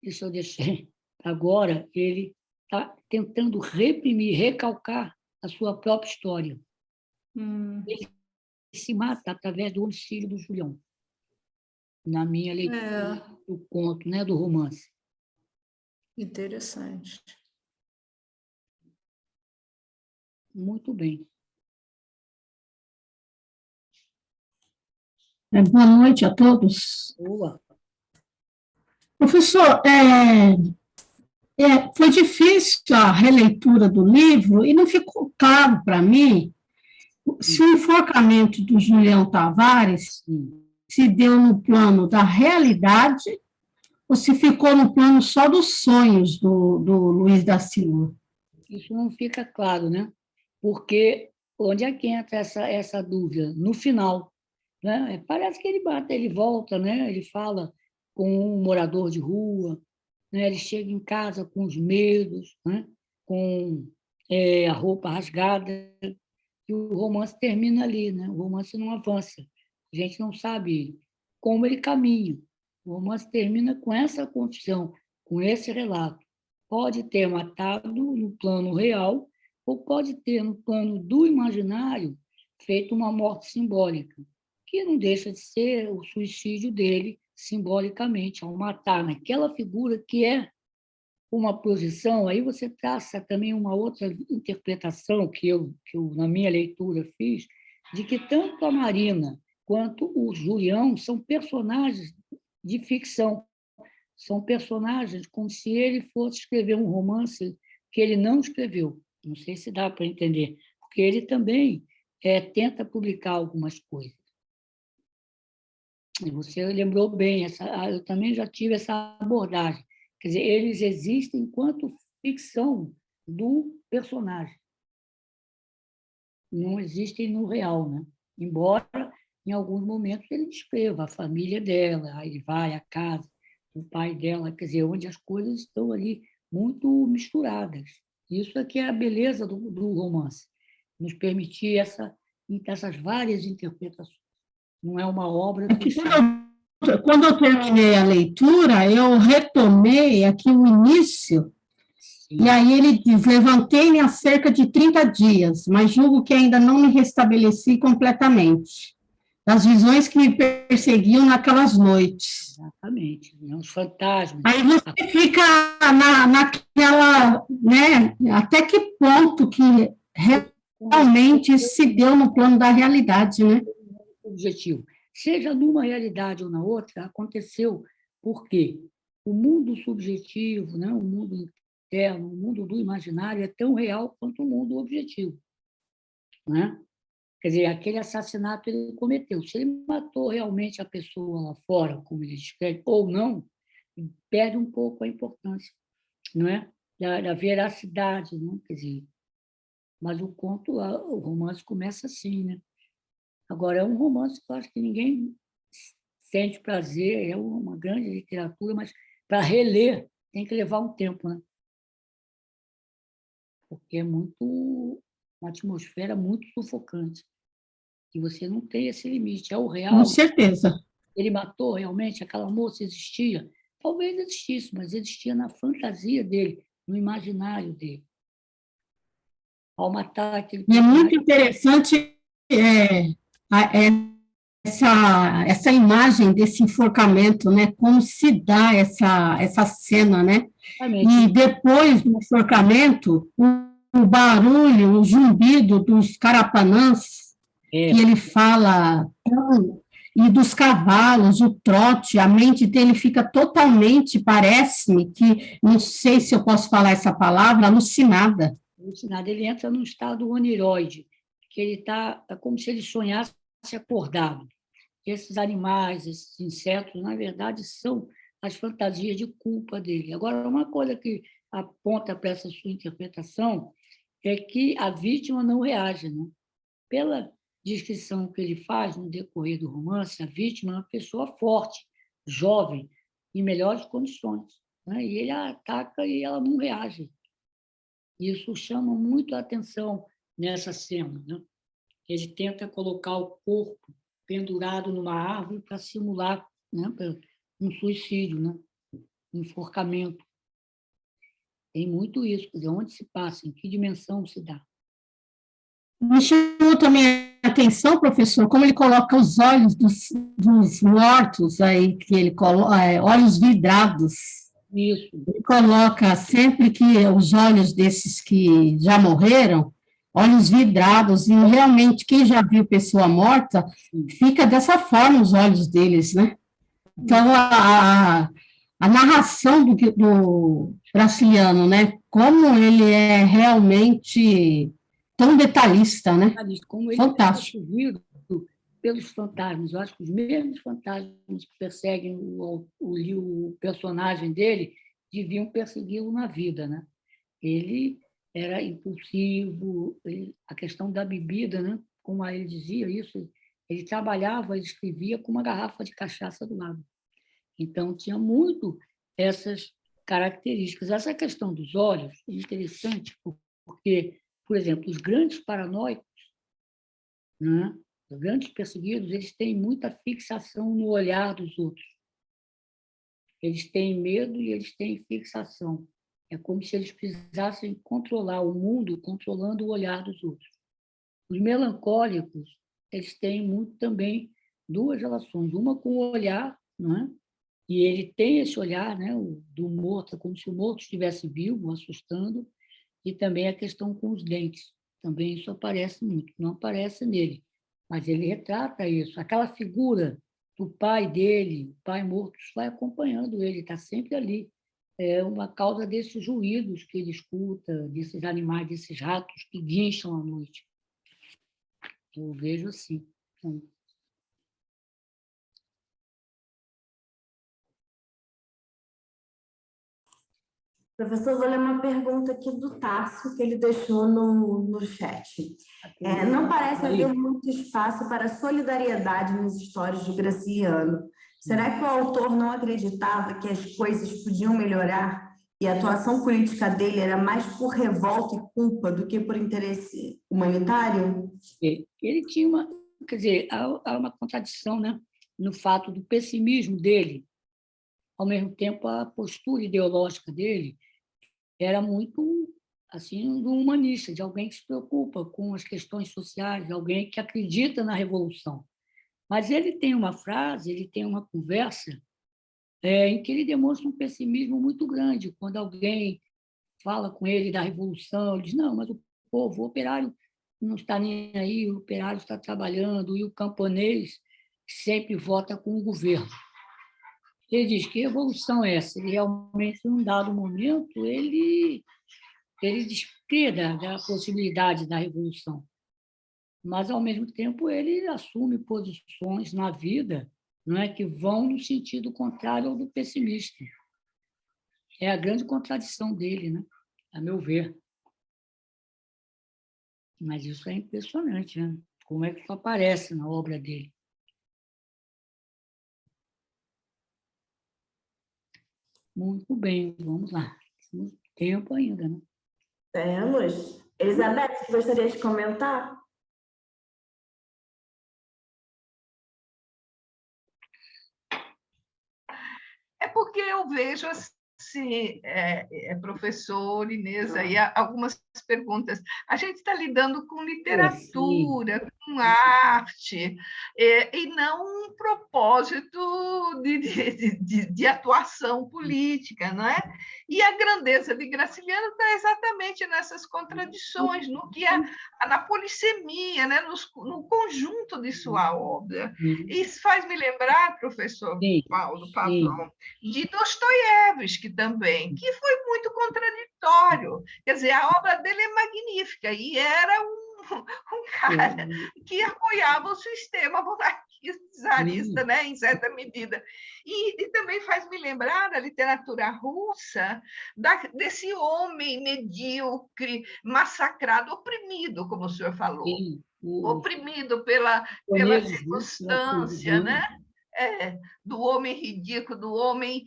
isso eu deixei agora, ele está tentando reprimir, recalcar a sua própria história. Ele se mata através do homicídio do Julião, na minha leitura É, do conto, né, do romance. interessante. Muito bem. Boa noite a todos. Boa. Professor, foi difícil a releitura do livro e não ficou claro para mim se o enforcamento do Julião Tavares Sim. se deu no plano da realidade ou se ficou no plano só dos sonhos do Luiz da Silva. Isso não fica claro, né? Porque onde é que entra essa dúvida? No final, né? Parece que ele bate, ele volta, né? Ele fala com um morador de rua, né? Ele chega em casa com os medos, né? Com a roupa rasgada, e o romance termina ali, né? O romance não avança. A gente não sabe como ele caminha. O romance termina com essa confissão, com esse relato. Pode ter matado no plano real ou pode ter, no plano do imaginário, feito uma morte simbólica, que não deixa de ser o suicídio dele simbolicamente, ao matar naquela figura que é uma projeção. Aí você traça também uma outra interpretação que eu, na minha leitura, fiz, de que tanto a Marina quanto o Julião são personagens de ficção, são personagens como se ele fosse escrever um romance que ele não escreveu. Não sei se dá para entender, porque ele também tenta publicar algumas coisas. E você lembrou bem, eu também já tive essa abordagem. Quer dizer, eles existem enquanto ficção do personagem. Não existem no real, né? Embora, em alguns momentos, ele descreva a família dela, aí ele vai à casa, o pai dela, quer dizer, onde as coisas estão ali muito misturadas. Isso é que é a beleza do romance, nos permitir essas várias interpretações. Não é uma obra fechada. Quando eu terminei a leitura, eu retomei aqui o início, e aí ele diz: levantei-me há cerca de 30 dias, mas julgo que ainda não me restabeleci completamente das visões que me perseguiam naquelas noites. Exatamente, né? Os fantasmas. Aí você fica naquela, né, até que ponto que realmente isso se deu no plano da realidade, né? Objetivo. Seja numa realidade ou na outra, aconteceu porque o mundo subjetivo, né, o mundo interno, o mundo do imaginário é tão real quanto o mundo objetivo. Né? Quer dizer, aquele assassinato ele cometeu. Se ele matou realmente a pessoa lá fora, como ele descreve, ou não, perde um pouco a importância, não é? Da veracidade, né? Quer dizer, mas o conto, o romance começa assim, né? Agora, é um romance que eu acho que ninguém sente prazer, é uma grande literatura, mas para reler tem que levar um tempo, né? Porque é muito uma atmosfera muito sufocante. E você não tem esse limite. É o Com real. certeza. Ele matou realmente, aquela moça existia. Talvez existisse, mas existia na fantasia dele, no imaginário dele. Ao matar aquele E é muito personagem, interessante a- é, essa imagem desse enforcamento, né? Como se dá essa cena, né? E realmente, depois do enforcamento, o barulho, o zumbido dos carapanãs, que é, ele fala, e dos cavalos, o trote, a mente dele fica totalmente, parece-me que, não sei se eu posso falar essa palavra, alucinada. alucinado. Ele entra num estado oniroide, que ele está como se ele sonhasse acordado. Esses animais, esses insetos, na verdade, são as fantasias de culpa dele. Agora, uma coisa que aponta para essa sua interpretação é que a vítima não reage, né? Pela descrição que ele faz no decorrer do romance, a vítima é uma pessoa forte, jovem, em melhores condições, né? E ele a ataca e ela não reage. Isso chama muito a atenção nessa cena, né? Ele tenta colocar o corpo pendurado numa árvore para simular, né, um suicídio, né, um enforcamento. Tem muito isso, quer dizer, onde se passa, em que dimensão se dá. Me chamou também a atenção, professor, como ele coloca os olhos dos mortos aí, que ele coloca, olhos vidrados. Isso, Ele coloca sempre que os olhos desses que já morreram, olhos vidrados, e realmente quem já viu pessoa morta, fica dessa forma os olhos deles, né? Então, a narração do Graciliano, né? Como ele é realmente tão detalhista, né? como ele é Fantástico. perseguido pelos fantasmas. Eu acho que os mesmos fantasmas que perseguem o personagem dele deviam persegui-lo na vida, né? Ele era impulsivo, a questão da bebida, né? Como ele dizia isso, ele trabalhava, ele escrevia com uma garrafa de cachaça do lado. Então, tinha muito essas características. Essa questão dos olhos é interessante, porque, por exemplo, os grandes paranoicos, né? Os grandes perseguidos, eles têm muita fixação no olhar dos outros. Eles têm medo e eles têm fixação. É como se eles precisassem controlar o mundo, controlando o olhar dos outros. Os melancólicos, eles têm muito também duas relações. Uma com o olhar, não é? E ele tem esse olhar, né, do morto, como se o morto estivesse vivo, assustando, e também a questão com os dentes. Também isso aparece muito. Não aparece nele, mas ele retrata isso. Aquela figura do pai dele, o pai morto, vai acompanhando ele, está sempre ali. É uma causa desses ruídos que ele escuta, desses animais, desses ratos que guincham à noite. Eu vejo assim. Professor, vou ler uma pergunta aqui do Tarso, que ele deixou no chat. Não parece haver muito espaço para solidariedade nas histórias de Graciliano. Será que o autor não acreditava que as coisas podiam melhorar e a atuação política dele era mais por revolta e culpa do que por interesse humanitário? Ele tinha uma, quer dizer, há uma contradição, né, no fato do pessimismo dele, ao mesmo tempo a postura ideológica dele era muito assim do humanista, de alguém que se preocupa com as questões sociais, de alguém que acredita na revolução. Mas ele tem uma frase, ele tem uma conversa em que ele demonstra um pessimismo muito grande. Quando alguém fala com ele da revolução, ele diz, não, mas o povo, o operário não está nem aí, o operário está trabalhando, e o camponês sempre vota com o governo. Ele diz, que revolução é essa? Ele realmente, em um dado momento, ele descrê da possibilidade da revolução, mas, ao mesmo tempo, ele assume posições na vida, não é, que vão no sentido contrário ao do pessimista. É a grande contradição dele, né, a meu ver. Mas isso é impressionante, né? Como é que isso aparece na obra dele. Muito bem, vamos lá. Temos tempo ainda, né? Temos. Elizabeth, você gostaria de comentar? É porque eu vejo assim, professor Inês, aí algumas perguntas. A gente está lidando com literatura, com arte, e não um propósito de atuação política, não é? E a grandeza de Graciliano está exatamente nessas contradições, no que na polissemia, né? No conjunto de sua obra. Isso faz me lembrar, professor Paulo Pavão, de Dostoiévski também, que foi muito contraditório. Quer dizer, a obra dele é magnífica e era um cara que apoiava o sistema monarquista czarista, né, em certa medida. E também faz me lembrar da literatura russa, desse homem medíocre, massacrado, oprimido, como o senhor falou. Oprimido pela circunstância, né? Do homem ridículo, do homem,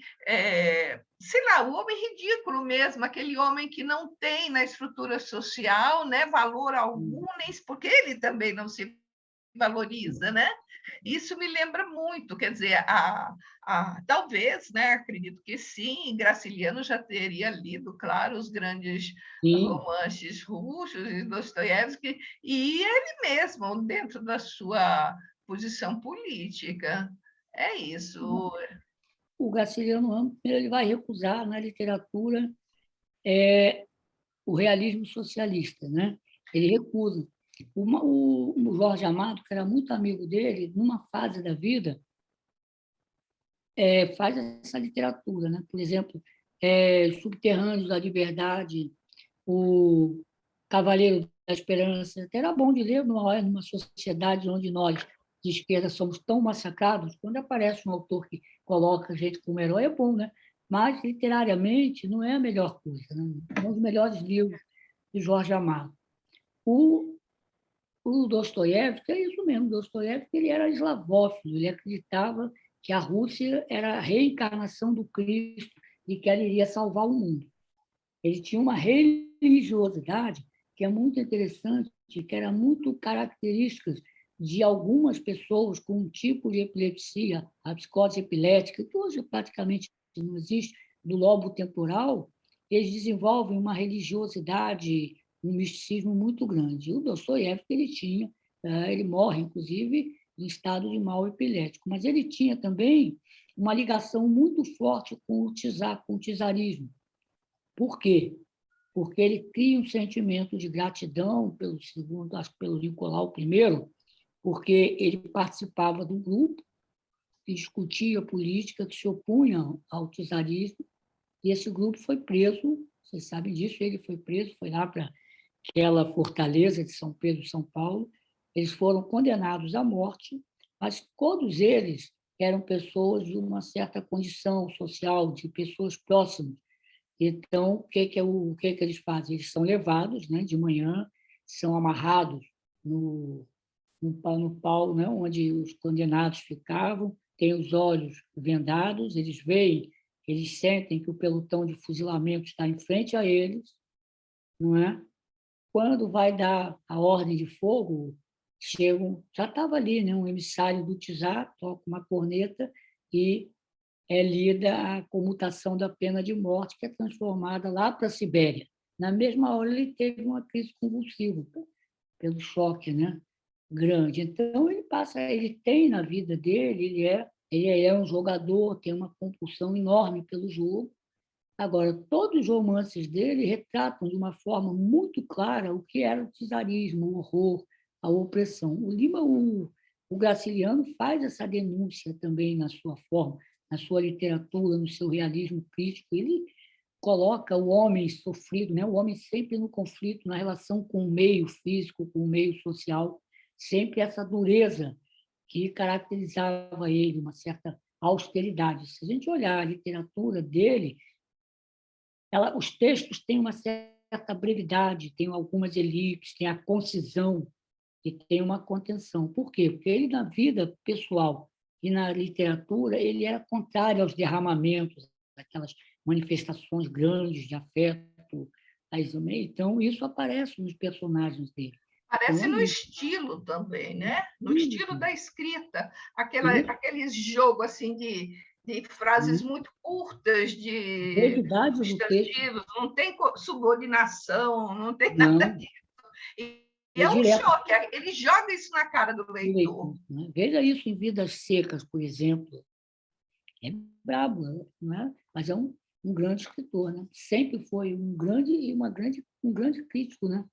sei lá, o homem ridículo mesmo, aquele homem que não tem na estrutura social, né, valor algum, porque ele também não se valoriza, né? Isso me lembra muito, quer dizer, talvez, né, acredito que sim, Graciliano já teria lido, claro, os grandes romances russos de Dostoiévski, e ele mesmo, dentro da sua posição política. É isso. O Graciliano ele vai recusar na literatura o realismo socialista, né? Ele recusa. O Jorge Amado, que era muito amigo dele, numa fase da vida, faz essa literatura, né? Por exemplo, Subterrâneos da Liberdade, o Cavaleiro da Esperança. Até era bom de ler numa sociedade onde nós, de esquerda, somos tão massacrados. Quando aparece um autor que coloca a gente como herói, é bom, né? Mas, literariamente, não é a melhor coisa. Né? É um dos melhores livros de Jorge Amado. O Dostoiévski é isso mesmo. Dostoiévski ele era eslavófilo, ele acreditava que a Rússia era a reencarnação do Cristo e que ela iria salvar o mundo. Ele tinha uma religiosidade que é muito interessante, que era muito característica de algumas pessoas com um tipo de epilepsia, a psicose epilética, que hoje praticamente não existe, do lobo temporal, eles desenvolvem uma religiosidade, um misticismo muito grande. O Dostoiévski ele morre, inclusive, em estado de mal epilético, mas ele tinha também uma ligação muito forte com o czarismo. Por quê? Porque ele cria um sentimento de gratidão pelo Nicolau I, porque ele participava do grupo que discutia política, que se opunha ao czarismo, e esse grupo foi preso, vocês sabem disso, ele foi preso, foi lá para aquela fortaleza de São Pedro, São Paulo, eles foram condenados à morte, mas todos eles eram pessoas de uma certa condição social, de pessoas próximas. Então, o que eles fazem? Eles são levados, né, de manhã, são amarrados no pau, né, onde os condenados ficavam, têm os olhos vendados, eles sentem que o pelotão de fuzilamento está em frente a eles, não é? Quando vai dar a ordem de fogo, já estava ali, né, um emissário do czar, toca uma corneta e é lida a comutação da pena de morte, que é transformada lá para a Sibéria. Na mesma hora, ele teve uma crise convulsiva, pelo choque, né, grande. Então, ele tem na vida dele, ele é um jogador, tem uma compulsão enorme pelo jogo. Agora, todos os romances dele retratam de uma forma muito clara o que era o czarismo, o horror, a opressão. O Graciliano faz essa denúncia também na sua forma, na sua literatura, no seu realismo crítico. Ele coloca o homem sofrido, né? O homem sempre no conflito, na relação com o meio físico, com o meio social, sempre essa dureza que caracterizava ele, uma certa austeridade. Se a gente olhar a literatura dele, os textos têm uma certa brevidade, têm algumas elipses, tem a concisão e tem uma contenção. Por quê? Porque ele, na vida pessoal e na literatura, ele era contrário aos derramamentos, aquelas manifestações grandes de afeto, Então, isso aparece nos personagens dele. Parece Então, no isso. estilo também, né? No Isso. estilo da escrita. Isso. Aquele jogo assim de frases Isso. muito curtas, A de brevidade do texto, substantivos, não tem subordinação, não tem nada não, disso. E é é um direto choque, ele joga isso na cara do do leitor. leitor, né? Veja isso em Vidas Secas, por exemplo. É brabo, não é? Mas é um grande escritor, né? Sempre foi um grande crítico, né?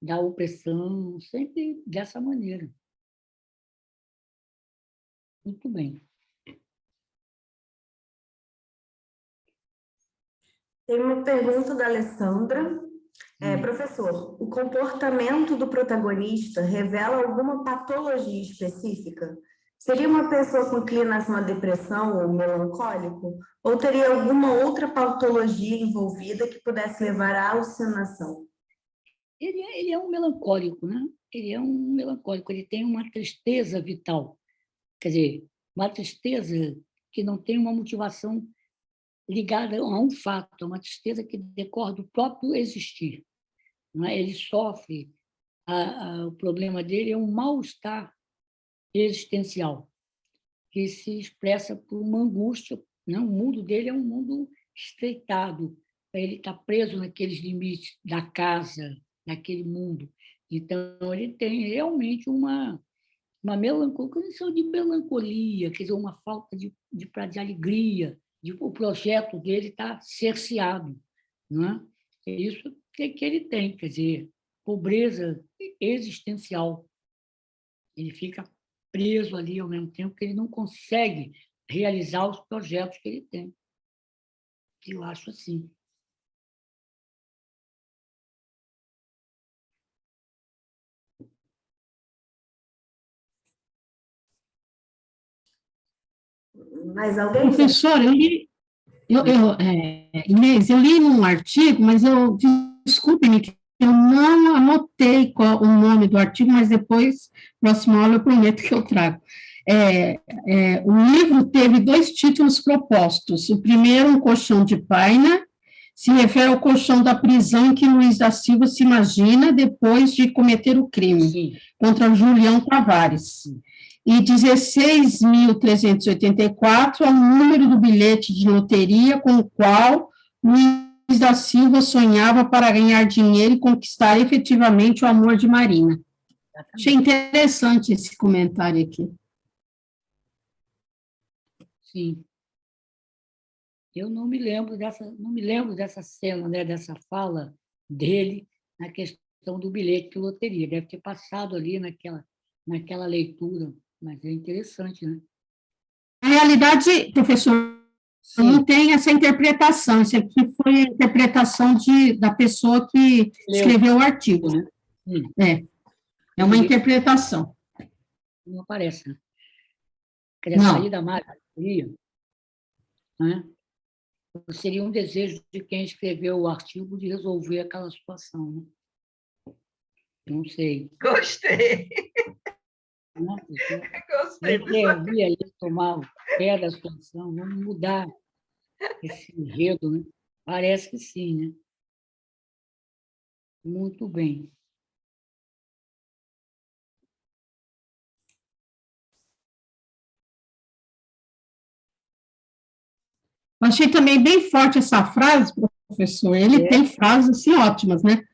Da opressão, sempre dessa maneira. Muito bem. Tem uma pergunta da Alessandra. Professor, o comportamento do protagonista revela alguma patologia específica? Seria uma pessoa com inclinação à depressão ou melancólico? Ou teria alguma outra patologia envolvida que pudesse levar à alucinação? Ele é um melancólico, né? Ele é um melancólico, ele tem uma tristeza vital. Quer dizer, uma tristeza que não tem uma motivação ligada a um fato, é uma tristeza que decorre do próprio existir. Não é? Ele sofre, o problema dele é um mal-estar existencial, que se expressa por uma angústia. Né? O mundo dele é um mundo estreitado, ele está preso naqueles limites da casa, naquele mundo. Então, ele tem realmente uma melancolia, condição de melancolia, quer dizer, uma falta de alegria, o projeto dele está cerceado. Não é? É isso que ele tem, quer dizer, pobreza existencial. Ele fica preso ali ao mesmo tempo que ele não consegue realizar os projetos que ele tem. Eu acho assim. Mais alguém? Professor, Inês, eu li num artigo, mas desculpe-me, que eu não anotei qual o nome do artigo, mas depois, próxima aula, eu prometo que eu trago. O livro teve 2 títulos propostos. O primeiro, Um Colchão de Paina, se refere ao colchão da prisão em que Luiz da Silva se imagina depois de cometer o crime, Sim. contra Julião Tavares. E 16.384 é o número do bilhete de loteria com o qual Luiz da Silva sonhava para ganhar dinheiro e conquistar efetivamente o amor de Marina. Achei interessante esse comentário aqui. Sim. Eu não me lembro dessa cena, né, dessa fala dele na questão do bilhete de loteria. Deve ter passado ali naquela leitura, mas é interessante, né? Na realidade, professor, não tem essa interpretação. Isso aqui foi a interpretação da pessoa que escreveu o artigo. Né? É uma interpretação. Não aparece, né? Quer dizer, a saída mágica seria, né? Seria um desejo de quem escreveu o artigo de resolver aquela situação, né? Não sei. Gostei. Né? Gostei. Intervir ali, tomar o pé da situação, vamos mudar esse enredo, né? Parece que sim, né? Muito bem. Eu achei também bem forte essa frase, professor. Ele tem frases assim, ótimas, né?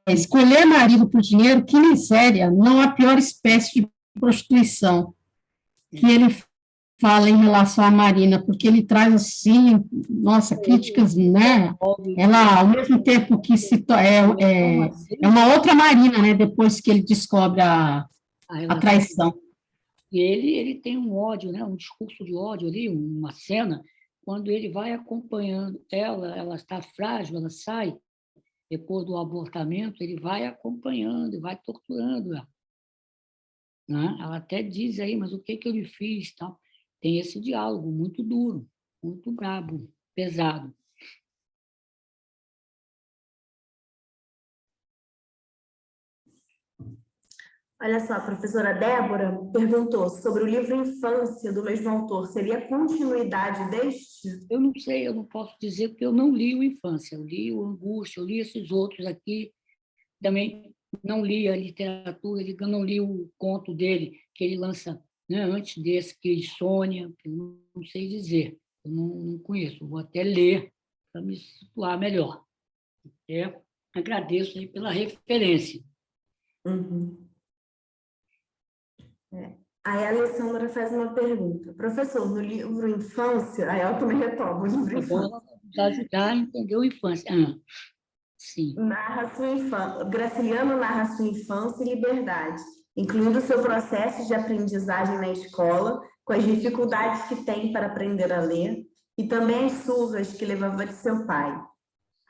Escolher marido por dinheiro, que miséria, não a pior espécie de prostituição. Que ele fala em relação à Marina, porque ele traz, assim, nossa, críticas, né? Ela, ao mesmo tempo que é uma outra Marina, né? Depois que ele descobre a traição. E ele tem um ódio, né? Um discurso de ódio ali, uma cena, quando ele vai acompanhando ela está frágil, ela sai, depois do abortamento, ele vai acompanhando, vai torturando ela. Né? Ela até diz aí, mas o que eu lhe fiz? Tal. Tem esse diálogo muito duro, muito brabo, pesado. Olha só, a professora Débora perguntou sobre o livro Infância, do mesmo autor. Seria continuidade deste? Eu não sei, eu não posso dizer porque eu não li o Infância. Eu li o Angústia, eu li esses outros aqui. Também não li a literatura, eu não li o conto dele, que ele lança, né, antes desse, que é Sônia, que eu não sei dizer, eu não conheço. Vou até ler para me situar melhor. Agradeço aí pela referência. Uhum. Aí a Alessandra faz uma pergunta. Professor, no livro Infância, aí ela também retoma o livro É bom Infância. nos ajudar a entender a infância. Sim. Narra sua infância. Graciliano narra sua infância e liberdade, incluindo seu processo de aprendizagem na escola, com as dificuldades que tem para aprender a ler, e também as surras que levava de seu pai.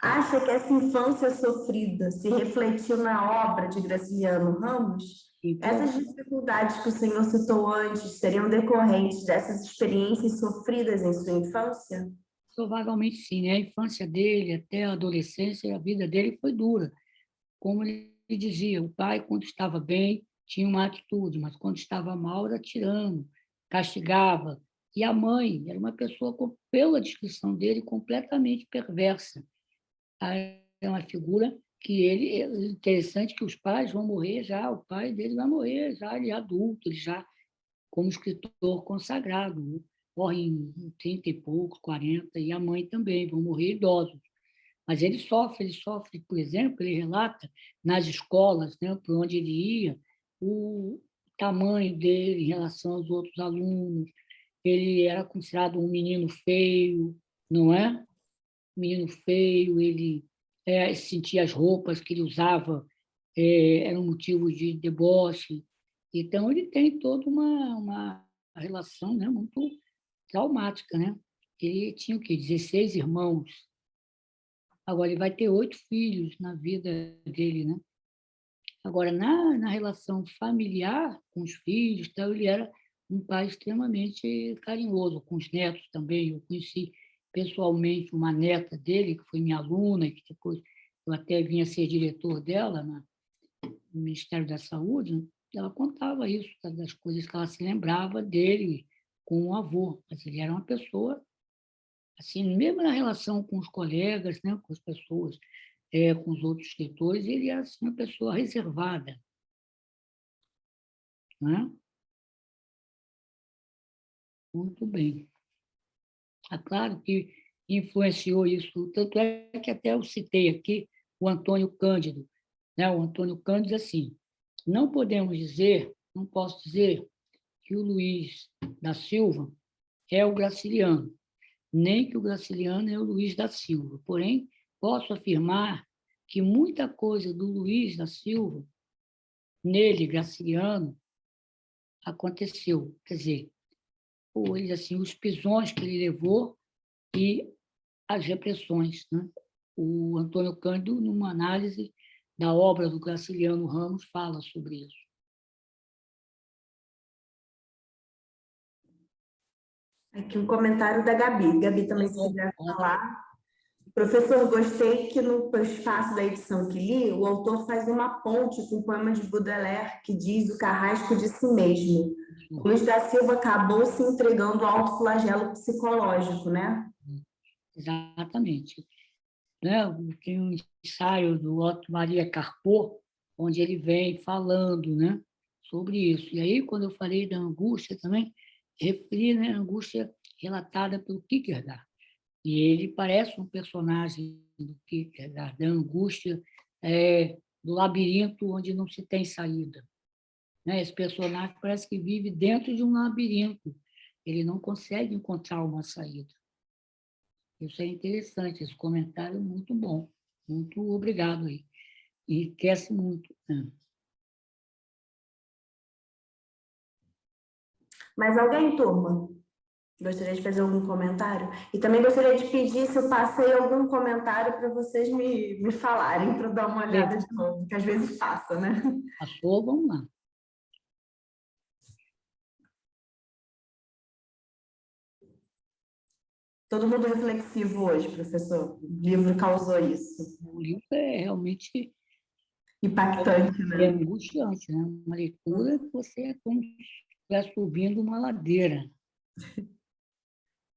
Acha que essa infância sofrida se refletiu na obra de Graciliano Ramos? Essas dificuldades que o senhor citou antes seriam decorrentes dessas experiências sofridas em sua infância? Provavelmente sim, né? A infância dele até a adolescência, a vida dele foi dura. Como ele dizia, o pai, quando estava bem, tinha uma atitude, mas quando estava mal, era tirano, castigava. E a mãe era uma pessoa, pela descrição dele, completamente perversa. É uma figura que ele, é interessante que os pais vão morrer já, o pai dele vai morrer já, ele é adulto, ele já como escritor consagrado, né? Morre em 30 e poucos, 40, e a mãe também, vão morrer idosos. Mas ele sofre, por exemplo, ele relata nas escolas, né, por onde ele ia, o tamanho dele em relação aos outros alunos. Ele era considerado um menino feio, não é? Menino feio, ele sentia as roupas que ele usava eram motivo de deboche. Então, ele tem toda uma relação, né, muito traumática. Né? Ele tinha o quê? 16 irmãos. Agora, ele vai ter 8 filhos na vida dele. Né? Agora, na relação familiar com os filhos, então, ele era um pai extremamente carinhoso, com os netos também. Eu conheci pessoalmente uma neta dele, que foi minha aluna, e que depois eu até vim a ser diretor dela no Ministério da Saúde. Né? Ela contava isso, das coisas que ela se lembrava dele com o avô. Mas ele era uma pessoa, assim, mesmo na relação com os colegas, né, com as pessoas, com os outros escritores, ele era assim, uma pessoa reservada. Né? Muito bem. É claro que influenciou isso, tanto é que até eu citei aqui o Antônio Cândido. Né? O Antônio Cândido diz assim, não podemos dizer, não posso dizer que o Luiz da Silva é o Graciliano, nem que o Graciliano é o Luiz da Silva. Porém, posso afirmar que muita coisa do Luiz da Silva, nele, Graciliano, aconteceu. Quer dizer, assim, os pisões que ele levou e as repressões. Né? O Antônio Cândido, numa análise da obra do Graciliano Ramos, fala sobre isso. Aqui um comentário da Gabi. Gabi também, se quiser falar. Professor, gostei que no espaço da edição que li, o autor faz uma ponte com o poema de Baudelaire, que diz o carrasco de si mesmo. O Luiz da Silva acabou se entregando ao autoflagelo psicológico, né? Exatamente. Né? Tem um ensaio do Otto Maria Carpo, onde ele vem falando, né, sobre isso. E aí, quando eu falei da angústia também, referi, né, a angústia relatada pelo Kierkegaard. E ele parece um personagem do Kierkegaard, da angústia do labirinto onde não se tem saída. Né? Esse personagem parece que vive dentro de um labirinto. Ele não consegue encontrar uma saída. Isso é interessante, esse comentário é muito bom. Muito obrigado aí. Enriquece muito. Mais alguém, turma? Gostaria de fazer algum comentário? E também gostaria de pedir se eu passei algum comentário para vocês me falarem, para eu dar uma olhada de novo, que às vezes passa, né? Passou, vamos lá. Todo mundo reflexivo hoje, professor. O livro causou isso. O livro é realmente Impactante, É né? angustiante, né? Uma leitura que você é como se estivesse subindo uma ladeira.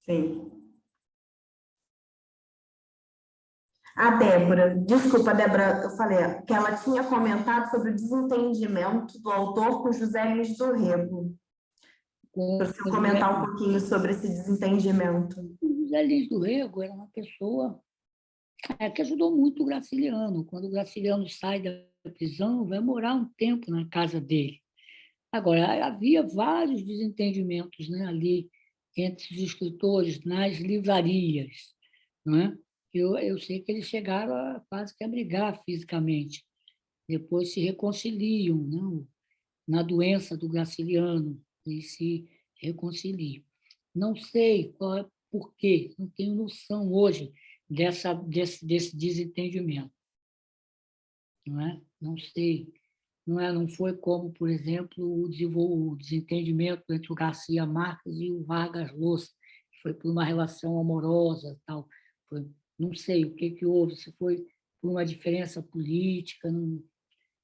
Sim. A Débora, desculpa, Débora, eu falei que ela tinha comentado sobre o desentendimento do autor com José Luiz do Rego. Para Com você comentar um pouquinho sobre esse desentendimento. o José Lins do Rego era uma pessoa que ajudou muito o Graciliano. Quando o Graciliano sai da prisão, vai morar um tempo na casa dele. Agora, havia vários desentendimentos, né, ali entre os escritores nas livrarias. Não é? Eu sei que eles chegaram a quase que a brigar fisicamente. Depois se reconciliam, né? Na doença do Graciliano, eles se reconciliam. Não sei qual é, por quê, não tenho noção hoje desse desentendimento. Não é? Não sei. Não foi como, por exemplo, o desentendimento entre o Garcia Marques e o Vargas Llosa, que foi por uma relação amorosa, tal. Não sei o que houve, se foi por uma diferença política,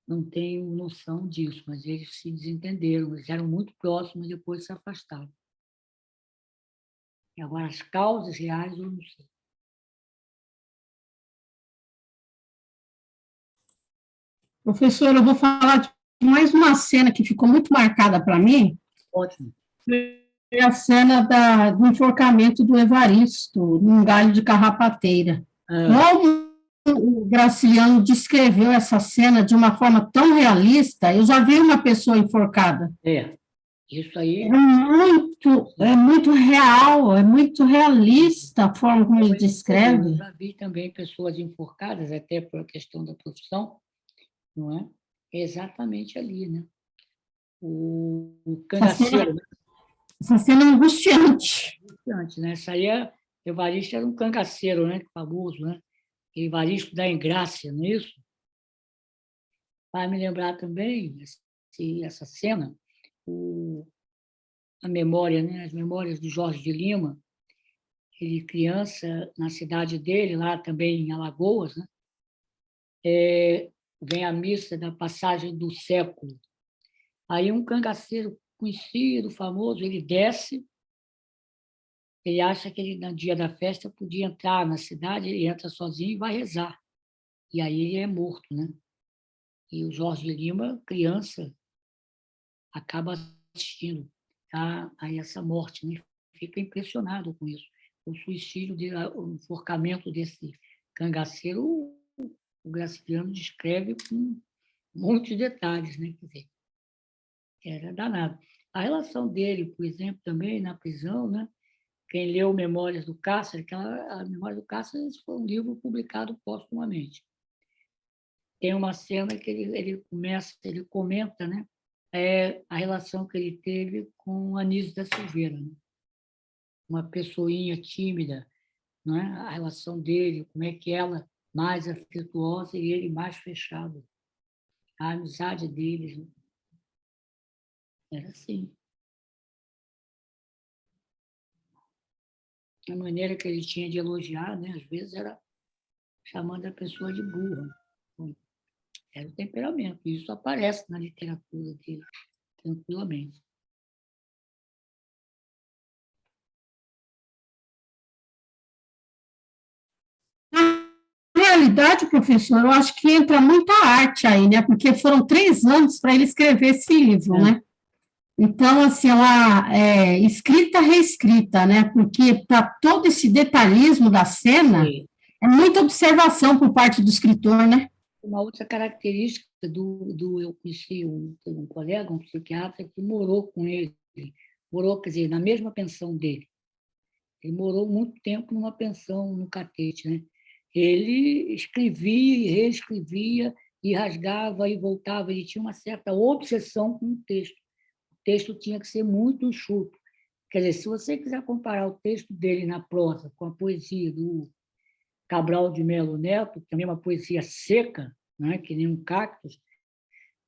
não tenho noção disso, mas eles se desentenderam, eles eram muito próximos e depois se afastaram. E agora, as causas reais, eu não sei. Professor, eu vou falar de mais uma cena que ficou muito marcada para mim, Ótimo. foi a cena do enforcamento do Evaristo, num galho de carrapateira. Como o Graciliano descreveu essa cena de uma forma tão realista, eu já vi uma pessoa enforcada. Isso aí... É muito real, é muito realista a forma como ele descreve. Eu já vi também pessoas enforcadas, até por a questão da profissão, não é? Exatamente ali, né? O cangaceiro. Essa cena é angustiante. Angustiante, né? Essa aí, Evaristo era um cangaceiro, né? Famoso, né? Evaristo da Engrácia, não é isso? Vai me lembrar também essa cena, a memória, né? As memórias do Jorge de Lima, ele criança na cidade dele, lá também em Alagoas, né? Vem a missa da passagem do século. Aí um cangaceiro conhecido, famoso, ele desce, ele acha que ele, no dia da festa, podia entrar na cidade, ele entra sozinho e vai rezar. E aí ele é morto, né? E o Jorge de Lima, criança, acaba assistindo a essa morte, né? Fica impressionado com isso. O suicídio, o enforcamento desse cangaceiro, o Graciliano descreve com muitos detalhes, né? Quer dizer, era danado. A relação dele, por exemplo, também na prisão, né? Quem leu Memórias do Cáceres, a Memórias do Cáceres foi um livro publicado póstumamente. Tem uma cena que ele comenta, né? A relação que ele teve com Anísio da Silveira, né? Uma pessoinha tímida, não é? A relação dele, como é que ela mais afetuosa e ele mais fechado. A amizade deles, né? Era assim. A maneira que ele tinha de elogiar, né? Às vezes era chamando a pessoa de burra. Era o temperamento. Isso aparece na literatura dele, tranquilamente. Na realidade, professor, eu acho que entra muita arte aí, né? Porque foram 3 anos para ele escrever esse livro, né? Então, assim, escrita, reescrita, né? Porque para todo esse detalhismo da cena, é muita observação por parte do escritor, né? Uma outra característica eu conheci um colega, um psiquiatra, que morou com ele, quer dizer, na mesma pensão dele. Ele morou muito tempo numa pensão no Catete, né? Ele escrevia e reescrevia e rasgava e voltava. Ele tinha uma certa obsessão com o texto. O texto tinha que ser muito enxuto. Quer dizer, se você quiser comparar o texto dele na prosa com a poesia do Cabral de Melo Neto, que também é uma poesia seca, né, que nem um cactus,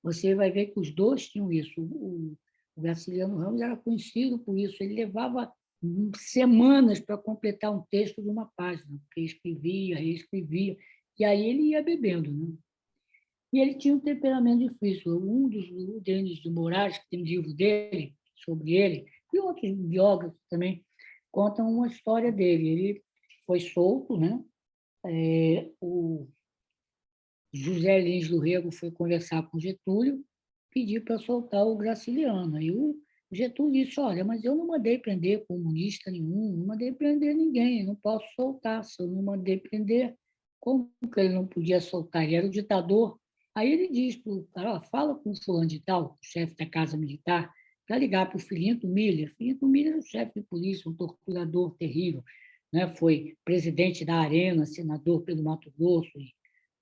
você vai ver que os dois tinham isso. O Graciliano Ramos era conhecido por isso. Ele levava semanas para completar um texto de uma página, porque escrevia, reescrevia, e aí ele ia bebendo, né? E ele tinha um temperamento difícil. Um dos o Denis de Moraes, que tem um livro dele, sobre ele, e outros biógrafos também, contam uma história dele. Ele foi solto, né? O José Lins do Rego foi conversar com Getúlio, pediu para soltar o Graciliano. Aí o Getúlio disse, olha, mas eu não mandei prender comunista nenhum, não mandei prender ninguém, eu não posso soltar. Se eu não mandei prender, como que ele não podia soltar? Ele era o ditador. Aí ele diz para o cara, fala com o fulano de tal, o chefe da Casa Militar, para ligar para o Filinto Miller. Filinto Miller era o chefe de polícia, um torturador terrível, né? Foi presidente da Arena, senador pelo Mato Grosso,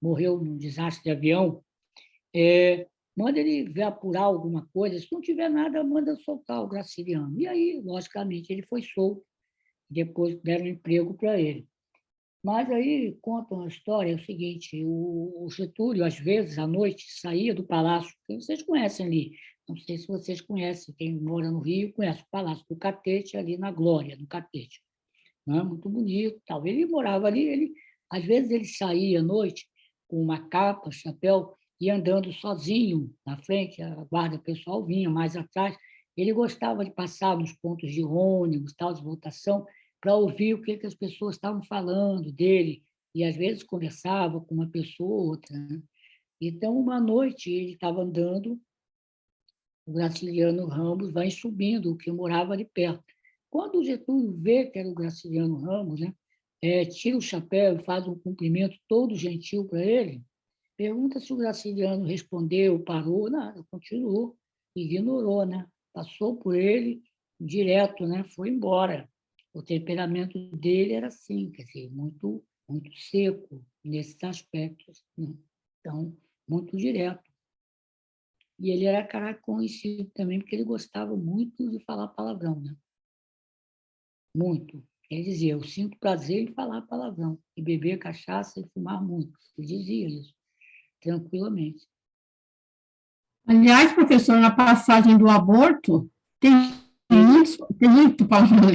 morreu num desastre de avião. Manda ele ver apurar alguma coisa, se não tiver nada, manda soltar o Graciliano. E aí, logicamente, ele foi solto, depois deram emprego para ele. Mas aí contam a história, é o seguinte, o Getúlio, às vezes, à noite, saía do palácio, que vocês conhecem ali, não sei se vocês conhecem, quem mora no Rio conhece o Palácio do Catete, ali na Glória, no Catete. Não é? Muito bonito. Tal. Ele morava ali, às vezes ele saía à noite com uma capa, chapéu, e andando sozinho na frente, a guarda pessoal vinha mais atrás. Ele gostava de passar nos pontos de ônibus, tal, de votação, para ouvir o que as pessoas estavam falando dele, e às vezes conversava com uma pessoa ou outra. Né? Então, uma noite, ele estava andando, o Graciliano Ramos vai subindo, que morava ali perto. Quando o Getúlio vê que era o Graciliano Ramos, né, tira o chapéu e faz um cumprimento todo gentil para ele, pergunta se o Graciliano respondeu, parou, nada, continuou, ignorou, né? Passou por ele direto, né? Foi embora. O temperamento dele era assim, quer dizer, muito, muito seco nesses aspectos, né? Então, muito direto. E ele era cara conhecido também porque ele gostava muito de falar palavrão, né? Muito. Ele dizia, eu sinto prazer em falar palavrão, e beber cachaça e fumar muito. Ele dizia isso, tranquilamente. Aliás, professor, na passagem do aborto, tem muito palavrão.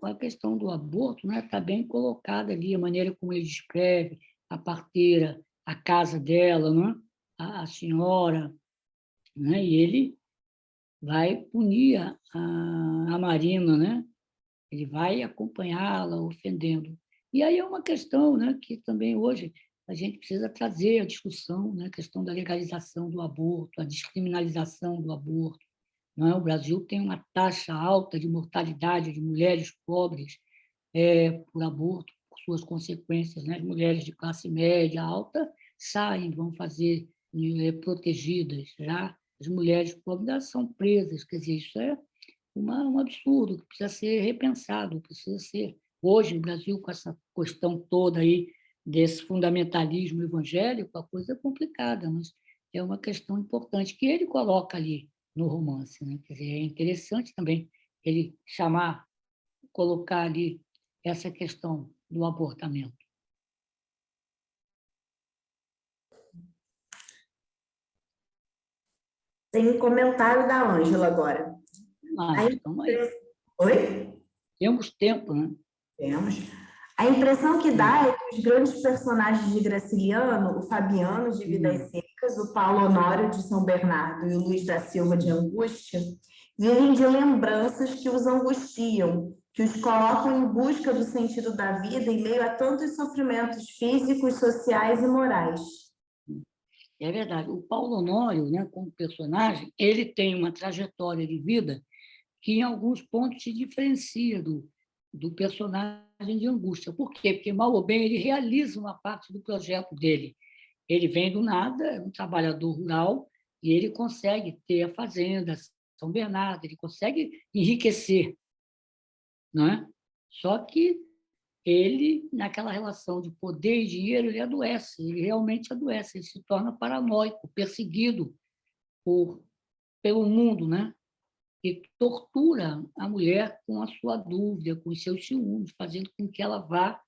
A questão do aborto, né, está bem colocada ali, a maneira como ele descreve a parteira, a casa dela, né, a senhora, né, e ele vai punir a Marina, né? Ele vai acompanhá-la, ofendendo. E aí é uma questão, né, que também hoje a gente precisa trazer a discussão, né, a questão da legalização do aborto, a descriminalização do aborto. Não é? O Brasil tem uma taxa alta de mortalidade de mulheres pobres por aborto, por suas consequências. Né? As mulheres de classe média alta saem, vão fazer protegidas. Já as mulheres pobres elas são presas. Quer dizer, isso é um absurdo que precisa ser repensado, precisa ser... Hoje, no Brasil, com essa questão toda aí desse fundamentalismo evangélico, a coisa é complicada, mas é uma questão importante que ele coloca ali no romance. Né? Quer dizer, é interessante também ele colocar ali essa questão do abortamento. Tem um comentário da Ângela agora. Estamos aí. Oi? Temos tempo, né? Temos. A impressão que dá é que os grandes personagens de Graciliano, o Fabiano de Vidas Secas, o Paulo Honório de São Bernardo e o Luiz da Silva de Angústia, vivem de lembranças que os angustiam, que os colocam em busca do sentido da vida em meio a tantos sofrimentos físicos, sociais e morais. É verdade. O Paulo Honório, né, como personagem, ele tem uma trajetória de vida que, em alguns pontos, se diferencia do personagem de Angústia. Por quê? Porque, mal ou bem, ele realiza uma parte do projeto dele. Ele vem do nada, é um trabalhador rural, e ele consegue ter a fazenda, São Bernardo, ele consegue enriquecer. Não é? Só que ele, naquela relação de poder e dinheiro, ele adoece, ele realmente adoece, ele se torna paranoico, perseguido pelo mundo, né? E tortura a mulher com a sua dúvida, com os seus ciúmes, fazendo com que ela vá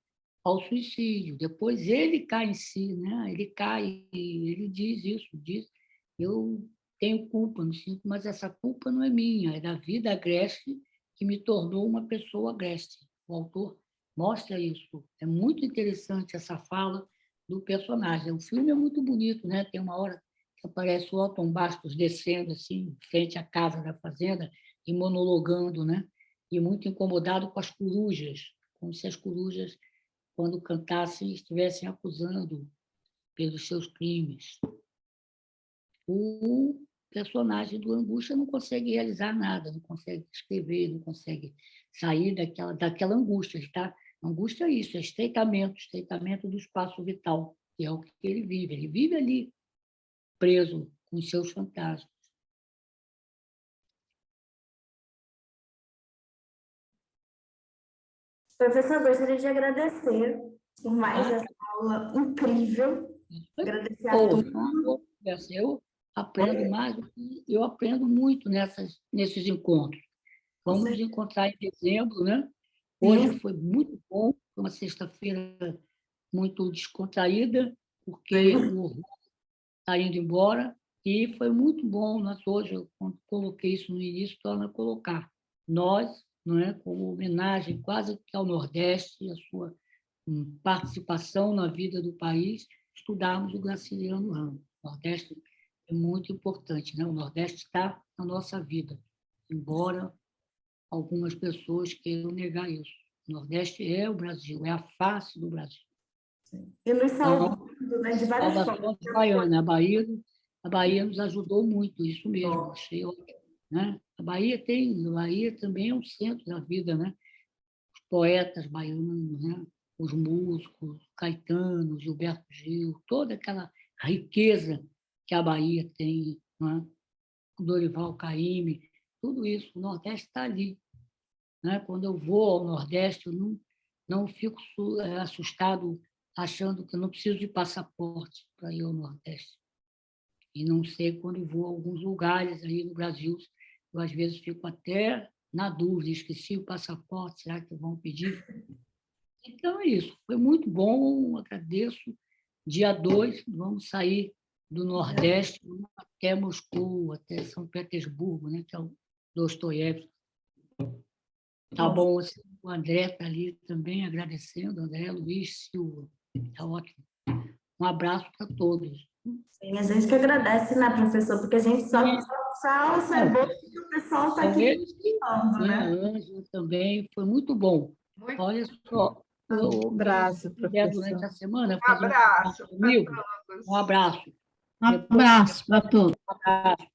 ao suicídio. Depois ele cai em si, né? Ele cai, ele diz isso, diz, eu tenho culpa, me sinto, mas essa culpa não é minha, é da vida agreste que me tornou uma pessoa agreste. O autor mostra isso. É muito interessante essa fala do personagem. O filme é muito bonito, né? Tem uma hora que aparece o Otton Bastos descendo assim, frente à casa da fazenda e monologando, né? E muito incomodado com as corujas, como se as corujas, quando cantassem, estivessem acusando pelos seus crimes. O personagem do Angústia não consegue realizar nada, não consegue escrever, não consegue sair daquela angústia. Angústia é isso, é estreitamento do espaço vital, que é o que ele vive. Ele vive ali, preso com os seus fantasmas. Professor, gostaria de agradecer por mais essa aula incrível. Agradecer a todos. Eu aprendo mais, eu aprendo muito nesses encontros. Vamos nos encontrar em dezembro, né? Hoje foi muito bom, foi uma sexta-feira muito descontraída, porque o horror está indo embora, e foi muito bom. Nós hoje, eu coloquei isso no início, torna a colocar. Nós, não é, como homenagem quase que ao Nordeste, a sua participação na vida do país, estudarmos o Graciliano Ramos. O Nordeste é muito importante, né? O Nordeste está na nossa vida, embora algumas pessoas queiram negar isso. O Nordeste é o Brasil, é a face do Brasil. E nos salvando, né, de várias formas. Baiana, a Bahia nos ajudou muito, isso mesmo, achei ótimo, né? A Bahia também é um centro da vida, né? Os poetas baianos, né? Os músicos, Caetano, Gilberto Gil, toda aquela riqueza que a Bahia tem, né? O Dorival Caymmi, tudo isso, o Nordeste está ali, né? Quando eu vou ao Nordeste, eu não fico assustado achando que eu não preciso de passaporte para ir ao Nordeste. E não sei, quando vou a alguns lugares aí no Brasil, eu às vezes fico até na dúvida, esqueci o passaporte, será que vão pedir? Então é isso, foi muito bom, agradeço. Dia 2, vamos sair do Nordeste até Moscou, até São Petersburgo, né, que é o Dostoiévski. Tá bom, o André está ali também agradecendo, André Luiz Silva, está ótimo. Um abraço para todos. Sim, a gente que agradece, né, professor? Porque a gente só é bom que o pessoal está aqui participando, né? A Ângela também, foi muito bom. Muito Olha só, Um abraço, professor. durante a semana, Um abraço comigo. para todos. Um abraço. Um abraço para todos. Um abraço.